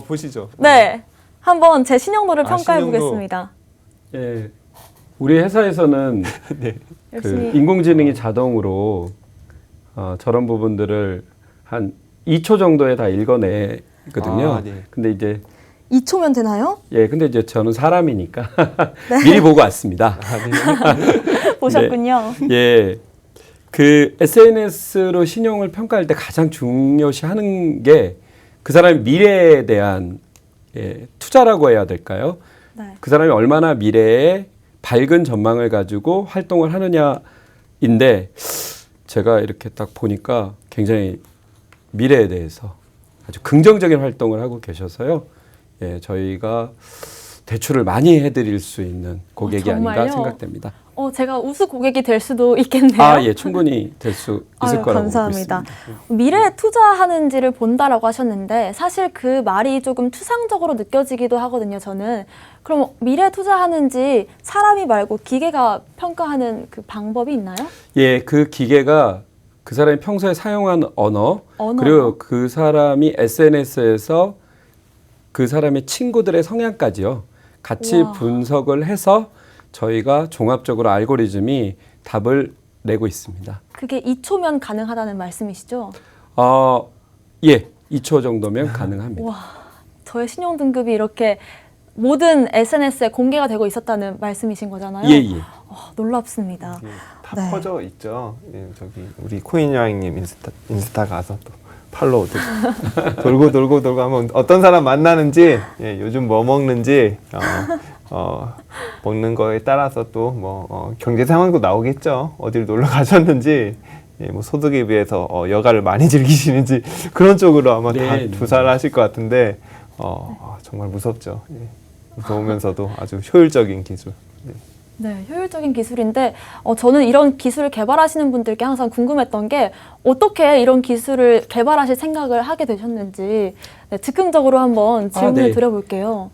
보시죠. 네, 한번 제 신용도를 평가해 신용도. 보겠습니다. 예, 우리 회사에서는 네. 그 열심히 인공지능이 자동으로 저런 부분들을 한 2초 정도에 다 읽어내거든요. 네. 근데 이제 2초면 되나요? 근데 이제 저는 사람이니까 미리 보고 왔습니다. 보셨군요. 예, 그 SNS로 신용을 평가할 때 가장 중요시하는 게 그 사람의 미래에 대한 투자라고 해야 될까요? 네. 그 사람이 얼마나 미래에 밝은 전망을 가지고 활동을 하느냐인데 제가 이렇게 딱 보니까 굉장히 미래에 대해서 아주 긍정적인 활동을 하고 계셔서요. 저희가 대출을 많이 해드릴 수 있는 고객이 정말요? 아닌가 생각됩니다. 제가 우수 고객이 될 수도 있겠네요. 충분히 될 수 있을 거라고 감사합니다. 보고 있습니다. 미래에 투자하는지를 본다라고 하셨는데 사실 그 말이 조금 추상적으로 느껴지기도 하거든요. 저는 그럼 미래에 투자하는지 사람이 말고 기계가 평가하는 그 방법이 있나요? 그 기계가 그 사람이 평소에 사용한 언어 언어요? 그리고 그 사람이 SNS에서 그 사람의 친구들의 성향까지요. 같이 우와. 분석을 해서 저희가 종합적으로 알고리즘이 답을 내고 있습니다. 그게 2초면 가능하다는 말씀이시죠? 2초 정도면 가능합니다. 와, 저의 신용 등급이 이렇게 모든 SNS에 공개가 되고 있었다는 말씀이신 거잖아요. 놀랍습니다. 다 네. 퍼져 있죠. 저기 우리 코인 여행님 인스타 가서 또 팔로우 돌고 하면 어떤 사람 만나는지, 요즘 뭐 먹는지, 먹는 거에 따라서 또 뭐 경제 상황도 나오겠죠. 어디를 놀러 가셨는지, 뭐 소득에 비해서 여가를 많이 즐기시는지 그런 쪽으로 아마 다 조사를 하실 것 같은데 정말 무섭죠. 무서우면서도 아주 효율적인 기술. 네, 효율적인 기술인데 저는 이런 기술을 개발하시는 분들께 항상 궁금했던 게 어떻게 이런 기술을 개발하실 생각을 하게 되셨는지 즉흥적으로 한번 질문을 드려볼게요.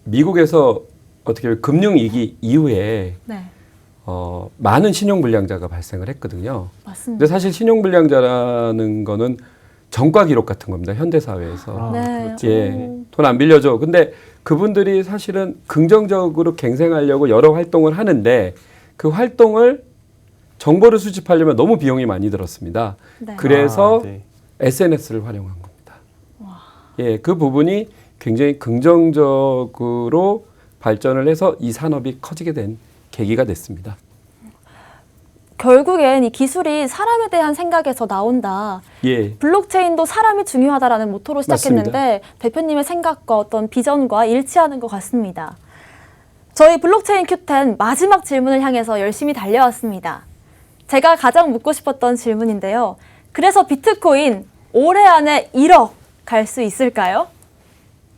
미국에서 어떻게 보면 금융위기 이후에 네, 많은 신용불량자가 발생을 했거든요. 맞습니다. 근데 사실 신용불량자라는 거는 전과 기록 같은 겁니다. 현대사회에서. 네, 돈 안 빌려줘. 근데 그분들이 사실은 긍정적으로 갱생하려고 여러 활동을 하는데 그 활동을 정보를 수집하려면 너무 비용이 많이 들었습니다. 네. 그래서 SNS를 활용한 겁니다. 그 부분이 굉장히 긍정적으로 발전을 해서 이 산업이 커지게 된 계기가 됐습니다. 결국엔 이 기술이 사람에 대한 생각에서 나온다. 블록체인도 사람이 중요하다라는 모토로 시작했는데 맞습니다. 대표님의 생각과 어떤 비전과 일치하는 것 같습니다. 저희 블록체인 Q10 마지막 질문을 향해서 열심히 달려왔습니다. 제가 가장 묻고 싶었던 질문인데요. 그래서 비트코인 올해 안에 1억 갈 수 있을까요?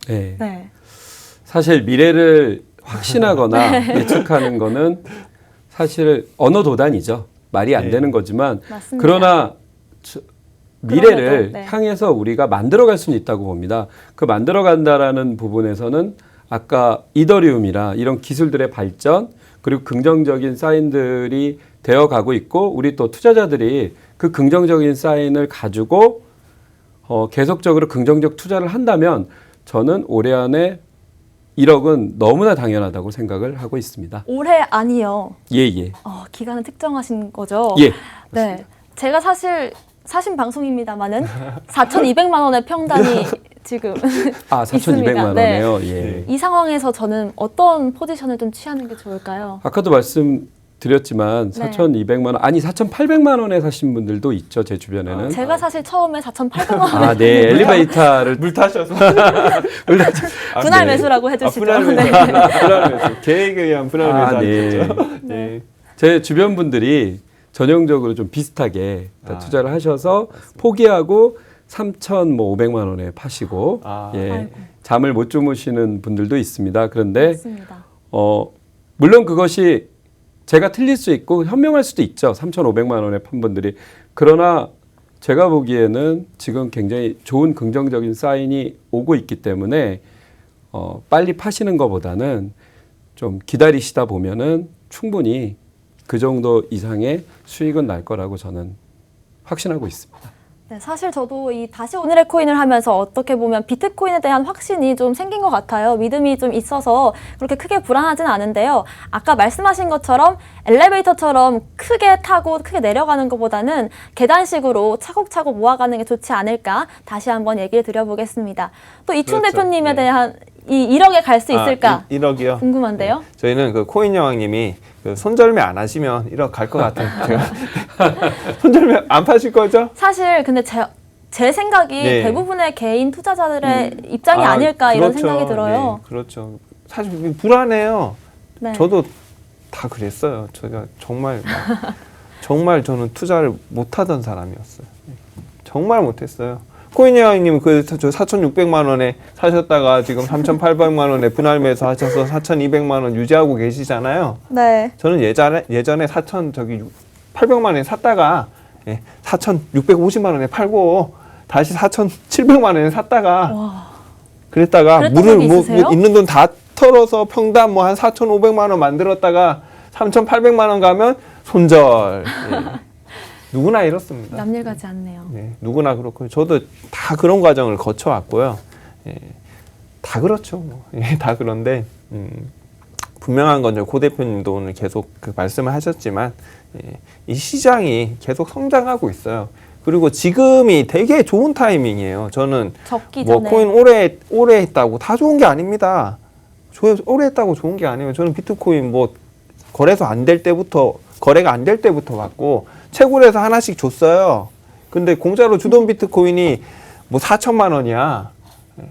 네. 사실 미래를 확신하거나 예측하는 거는 사실 언어 도단이죠. 말이 안 되는 거지만 맞습니다. 그러나 미래를 그럼에도, 향해서 우리가 만들어갈 수는 있다고 봅니다. 그 만들어간다라는 부분에서는 아까 이더리움이라 이런 기술들의 발전 그리고 긍정적인 사인들이 되어가고 있고 우리 또 투자자들이 그 긍정적인 사인을 가지고 계속적으로 긍정적 투자를 한다면 저는 올해 안에 1억은 너무나 당연하다고 생각을 하고 있습니다. 올해 아니요. 기간을 특정하신 거죠? 네. 제가 사실 사신 방송입니다만은 4,200만 원의 평단이 지금 4,200만 원이요. 이 상황에서 저는 어떤 포지션을 좀 취하는 게 좋을까요? 아까도 말씀드렸지만 4,200만 원, 아니 4,800만 원에 사신 분들도 있죠. 제 주변에는. 제가 사실 처음에 4,800만 원 엘리베이터를 물 타셔서 분할 매수라고 해주시죠. 분할 매수. 계획에 의한 분할 매수 하셨죠. 제 주변 분들이 전형적으로 좀 비슷하게 다 투자를 하셔서 포기하고 3,500만 원에 파시고 잠을 못 주무시는 분들도 있습니다. 그런데 맞습니다. 물론 그것이 제가 틀릴 수 있고 현명할 수도 있죠. 3,500만 원에 판 분들이. 그러나 제가 보기에는 지금 굉장히 좋은 긍정적인 사인이 오고 있기 때문에 빨리 파시는 것보다는 좀 기다리시다 보면은 충분히 그 정도 이상의 수익은 날 거라고 저는 확신하고 있습니다. 네, 사실 저도 이 다시 오늘의 코인을 하면서 어떻게 보면 비트코인에 대한 확신이 좀 생긴 것 같아요. 믿음이 좀 있어서 그렇게 크게 불안하진 않은데요. 아까 말씀하신 것처럼 엘리베이터처럼 크게 타고 크게 내려가는 것보다는 계단식으로 차곡차곡 모아가는 게 좋지 않을까 다시 한번 얘기를 드려보겠습니다. 또 이춘 그렇죠. 대표님에 네. 대한 이 1억에 갈 수 있을까 1억이요? 궁금한데요. 저희는 그 코인 여왕님이 그 손절매 안 하시면 1억 갈 것 같아요. 제가 손절매 안 파실 거죠? 사실 근데 제 생각이 네. 대부분의 개인 투자자들의 입장이 아닐까 이런 그렇죠. 생각이 들어요. 네, 그렇죠. 사실 불안해요. 네. 저도 다 그랬어요. 제가 정말 정말 저는 투자를 못하던 사람이었어요. 정말 못했어요. 코인 여왕님 그 4,600만 원에 사셨다가 지금 3,800만 원에 분할매수 하셔서 4,200만 원 유지하고 계시잖아요. 네. 저는 예전에 800만 원에 샀다가 4,650만 원에 팔고 다시 4,700만 원에 샀다가 와. 그랬다가 그랬던 물을 적이 있으세요? 있는 돈 다 털어서 평당 한 4,500만 원 만들었다가 3,800만 원 가면 손절. 예. 누구나 이렇습니다. 남일 같지 않네요. 네, 누구나 그렇고 저도 다 그런 과정을 거쳐왔고요. 예, 다 그렇죠. 뭐. 예, 다 그런데 분명한 건 고 대표님도 오늘 계속 그 말씀을 하셨지만 이 시장이 계속 성장하고 있어요. 그리고 지금이 되게 좋은 타이밍이에요. 저는 적기 뭐 전에. 코인 오래 했다고 다 좋은 게 아닙니다. 오래 했다고 좋은 게 아니에요. 저는 비트코인 뭐 거래소 안 될 때부터 거래가 안 될 때부터 받고 채굴해서 하나씩 줬어요. 근데 공짜로 주던 비트코인이 뭐 4천만 원이야.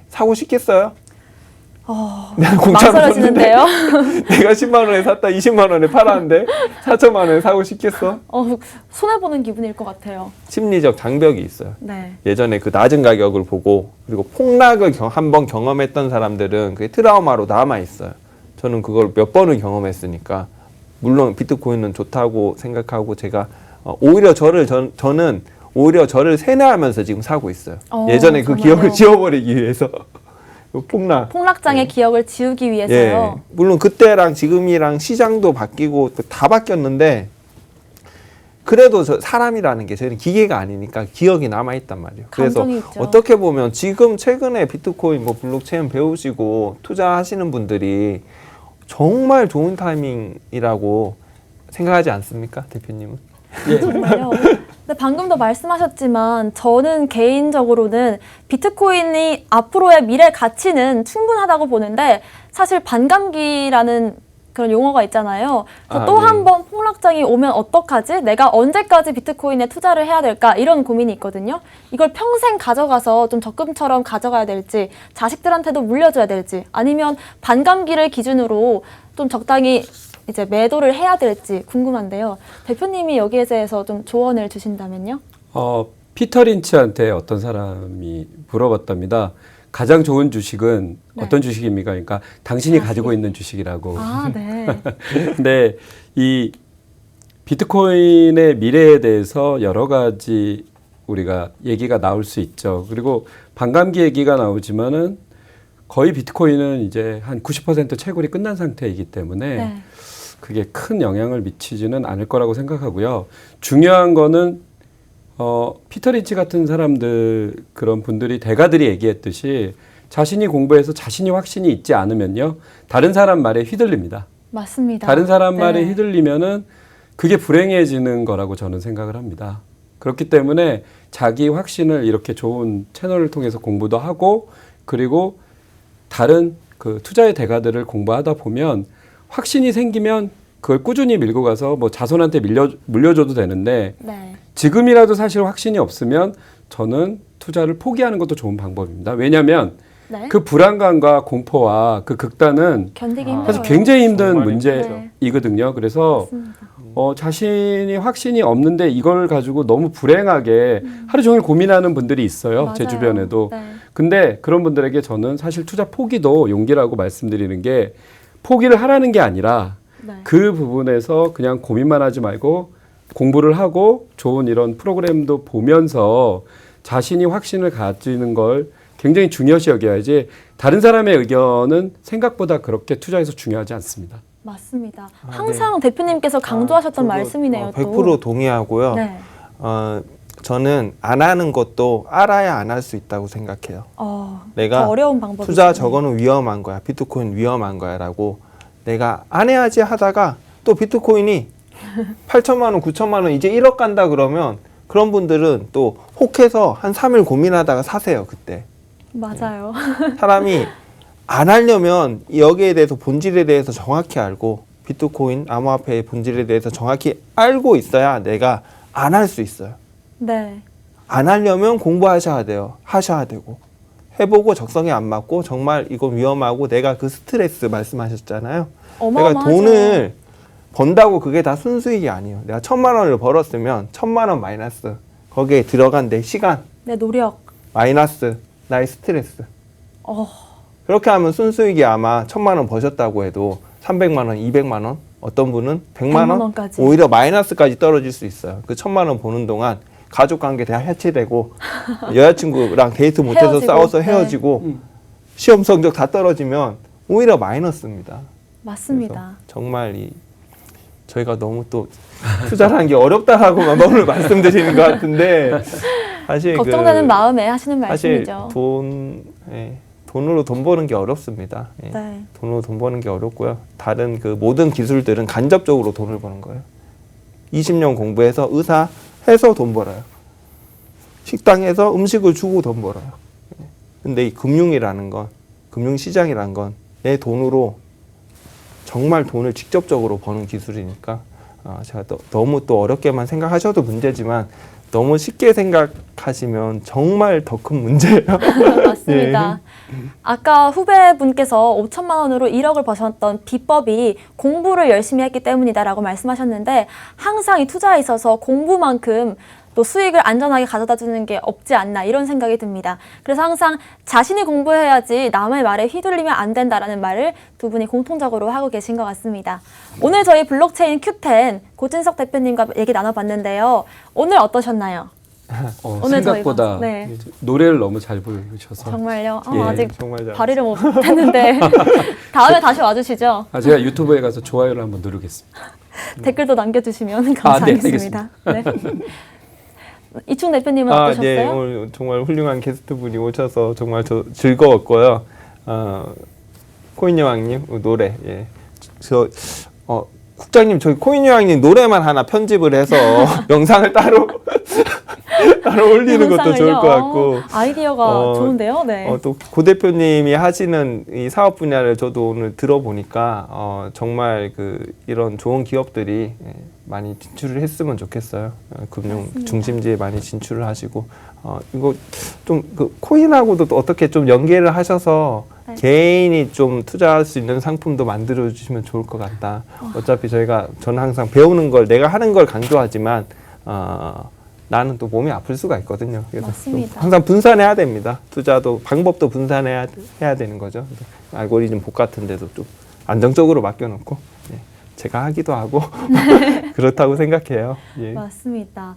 사고 싶겠어요? 내가 공짜로 줬는데 망설여지는데요. 내가 10만 원에 샀다 20만 원에 팔았는데 4천만 원에 사고 싶겠어? 손해보는 기분일 것 같아요. 심리적 장벽이 있어요. 네. 예전에 그 낮은 가격을 보고 그리고 폭락을 한번 경험했던 사람들은 그게 트라우마로 남아 있어요. 저는 그걸 몇 번을 경험했으니까 물론 비트코인은 좋다고 생각하고 제가 오히려 저는 오히려 저를 세뇌하면서 지금 사고 있어요. 예전에 그 정말요? 기억을 지워버리기 위해서 폭락. 폭락장의 기억을 지우기 예, 위해서요. 물론 그때랑 지금이랑 시장도 바뀌고 다 바뀌었는데 그래도 사람이라는 게 저희는 기계가 아니니까 기억이 남아 있단 말이에요. 그래서 감정이 있죠. 어떻게 보면 지금 최근에 비트코인 뭐 블록체인 배우시고 투자하시는 분들이 정말 좋은 타이밍이라고 생각하지 않습니까, 대표님은? 정말요. 근데 방금도 말씀하셨지만 저는 개인적으로는 비트코인이 앞으로의 미래 가치는 충분하다고 보는데 사실 반감기라는 그런 용어가 있잖아요. 또 네. 한 번 폭락장이 오면 어떡하지? 내가 언제까지 비트코인에 투자를 해야 될까? 이런 고민이 있거든요. 이걸 평생 가져가서 좀 적금처럼 가져가야 될지, 자식들한테도 물려줘야 될지, 아니면 반감기를 기준으로 좀 적당히 이제 매도를 해야 될지 궁금한데요. 대표님이 여기에 대해서 좀 조언을 주신다면요? 피터 린치한테 어떤 사람이 물어봤답니다. 가장 좋은 주식은 네. 어떤 주식입니까? 그러니까 당신이 가지고 있는 주식이라고. 네. 근데 이 비트코인의 미래에 대해서 여러 가지 우리가 얘기가 나올 수 있죠. 그리고 반감기 얘기가 나오지만은 거의 비트코인은 이제 한 90% 채굴이 끝난 상태이기 때문에 네. 그게 큰 영향을 미치지는 않을 거라고 생각하고요. 중요한 거는 피터 린치 같은 사람들 그런 분들이 대가들이 얘기했듯이 자신이 공부해서 자신이 확신이 있지 않으면요. 다른 사람 말에 휘둘립니다. 맞습니다. 다른 사람 말에 네. 휘둘리면은 그게 불행해지는 거라고 저는 생각을 합니다. 그렇기 때문에 자기 확신을 이렇게 좋은 채널을 통해서 공부도 하고 그리고 다른 그 투자의 대가들을 공부하다 보면 확신이 생기면 그걸 꾸준히 밀고 가서 뭐 자손한테 물려줘도 되는데 네. 지금이라도 사실 확신이 없으면 저는 투자를 포기하는 것도 좋은 방법입니다. 왜냐하면 네. 그 불안감과 공포와 그 극단은 견디기 힘들어요. 사실 굉장히 힘든 정말 문제이거든요. 그래서 맞습니다. 자신이 확신이 없는데 이걸 가지고 너무 불행하게 하루 종일 고민하는 분들이 있어요. 제 맞아요. 주변에도. 네. 근데 그런 분들에게 저는 사실 투자 포기도 용기라고 말씀드리는 게 포기를 하라는 게 아니라 네. 그 부분에서 그냥 고민만 하지 말고 공부를 하고 좋은 이런 프로그램도 보면서 자신이 확신을 가지는 걸 굉장히 중요시 여겨야지 다른 사람의 의견은 생각보다 그렇게 투자에서 중요하지 않습니다. 맞습니다. 항상 대표님께서 강조하셨던 저도, 말씀이네요. 100% 동의하고요. 네. 저는 안 하는 것도 알아야 안 할 수 있다고 생각해요. 내가 더 어려운 방법이죠. 투자 저거는 위험한 거야. 비트코인 위험한 거야 라고 내가 안 해야지 하다가 또 비트코인이 8천만 원, 9천만 원 이제 1억 간다 그러면 그런 분들은 또 혹해서 한 3일 고민하다가 사세요. 그때. 맞아요. 사람이 안 하려면 여기에 대해서 본질에 대해서 정확히 알고 비트코인, 암호화폐의 본질에 대해서 정확히 알고 있어야 내가 안 할 수 있어요. 네. 안 하려면 공부하셔야 돼요. 하셔야 되고. 해보고 적성에 안 맞고 정말 이건 위험하고 내가 그 스트레스 말씀하셨잖아요. 내가 어마어마하죠. 돈을 번다고 그게 다 순수익이 아니에요. 내가 1,000만 원을 벌었으면 1,000만 원 마이너스. 거기에 들어간 내 시간 내 노력. 마이너스 나의 스트레스. 그렇게 하면 순수익이 아마 1,000만 원 버셨다고 해도 300만 원, 200만 원, 어떤 분은 100만 원, 원까지. 오히려 마이너스까지 떨어질 수 있어요. 그 1,000만 원 버는 동안 가족 관계 다 해체되고 여자친구랑 데이트 못해서 헤어지고, 싸워서 네. 헤어지고 시험 성적 다 떨어지면 오히려 마이너스입니다. 맞습니다. 그래서 정말 저희가 너무 또 투자라는 게 어렵다라고만 오늘 말씀드리는 것 같은데 사실 걱정되는 마음에 하시는 사실 말씀이죠. 돈으로 돈 버는 게 어렵습니다. 예. 네. 돈으로 돈 버는 게 어렵고요. 다른 그 모든 기술들은 간접적으로 돈을 버는 거예요. 20년 공부해서 의사 해서 돈 벌어요. 식당에서 음식을 주고 돈 벌어요. 예. 근데 이 금융이라는 건, 금융시장이라는 건 내 돈으로 정말 돈을 직접적으로 버는 기술이니까 제가 너무 또 어렵게만 생각하셔도 문제지만 너무 쉽게 생각하시면 정말 더 큰 문제예요. 맞습니다. 아까 후배분께서 5천만 원으로 1억을 버셨던 비법이 공부를 열심히 했기 때문이다라고 말씀하셨는데 항상 이 투자에 있어서 공부만큼 또 수익을 안전하게 가져다 주는 게 없지 않나 이런 생각이 듭니다. 그래서 항상 자신이 공부해야지 남의 말에 휘둘리면 안 된다라는 말을 두 분이 공통적으로 하고 계신 것 같습니다. 오늘 저희 블록체인 Q10 고진석 대표님과 얘기 나눠봤는데요. 오늘 어떠셨나요? 오늘 생각보다 저희가, 네. 노래를 너무 잘 부르셔서 정말요? 예, 아직 정말 잘 발휘를 못했는데 다음에 다시 와주시죠. 제가 유튜브에 가서 좋아요를 한번 누르겠습니다. 댓글도 남겨주시면 감사하겠습니다. 네. 이충 대표님은 어떠셨어요? 네, 오늘 정말 훌륭한 게스트분이 오셔서 정말 즐거웠고요. 코인 여왕님 노래, 예. 국장님 저희 코인 여왕님 노래만 하나 편집을 해서 영상을 따로 올리는 것도 좋을 것 같고. 아이디어가 좋은데요. 네. 또 고 대표님이 하시는 이 사업 분야를 저도 오늘 들어보니까 정말 이런 좋은 기업들이 많이 진출을 했으면 좋겠어요. 금융 맞습니다. 중심지에 많이 진출을 하시고 이거 좀 코인하고도 또 어떻게 좀 연계를 하셔서 네. 개인이 좀 투자할 수 있는 상품도 만들어 주시면 좋을 것 같다. 어차피 저는 항상 배우는 걸 내가 하는 걸 강조하지만 나는 또 몸이 아플 수가 있거든요. 그래서 좀 맞습니다. 항상 분산해야 됩니다. 투자도 방법도 분산해야 되는 거죠. 그래서 알고리즘 복 같은 데도 좀 안정적으로 맡겨놓고 제가 하기도 하고 그렇다고 생각해요. 예. 맞습니다.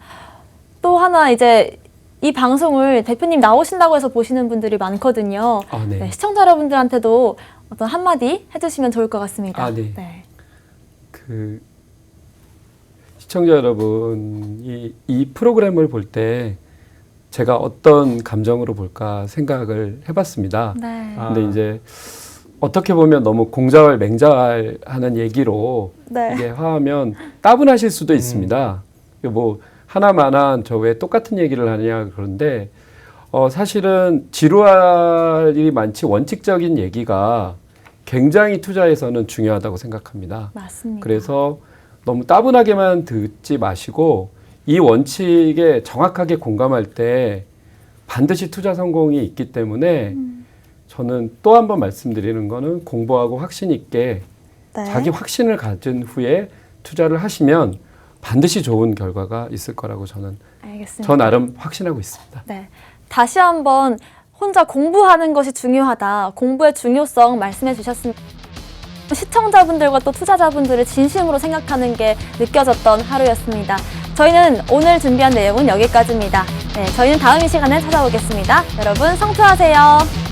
또 하나 이제 이 방송을 대표님 나오신다고 해서 보시는 분들이 많거든요. 네. 네, 시청자 여러분들한테도 어떤 한마디 해주시면 좋을 것 같습니다. 네. 시청자 여러분, 이 프로그램을 볼 때 제가 어떤 감정으로 볼까 생각을 해봤습니다. 네. 근데 이제 어떻게 보면 너무 공자왈 맹자왈하는 얘기로 네. 이게 화하면 따분하실 수도 있습니다. 뭐 하나만한 저 왜 똑같은 얘기를 하냐 그런데 사실은 지루할 일이 많지 원칙적인 얘기가 굉장히 투자에서는 중요하다고 생각합니다. 맞습니다. 그래서 너무 따분하게만 듣지 마시고 이 원칙에 정확하게 공감할 때 반드시 투자 성공이 있기 때문에 저는 또 한 번 말씀드리는 거는 공부하고 확신 있게 네. 자기 확신을 가진 후에 투자를 하시면 반드시 좋은 결과가 있을 거라고 저는 알겠습니다. 저 나름 확신하고 있습니다. 네. 다시 한번 혼자 공부하는 것이 중요하다. 공부의 중요성 말씀해 주셨습니다. 시청자분들과 또 투자자분들을 진심으로 생각하는 게 느껴졌던 하루였습니다. 저희는 오늘 준비한 내용은 여기까지입니다. 네, 저희는 다음 이 시간에 찾아오겠습니다. 여러분 성투하세요.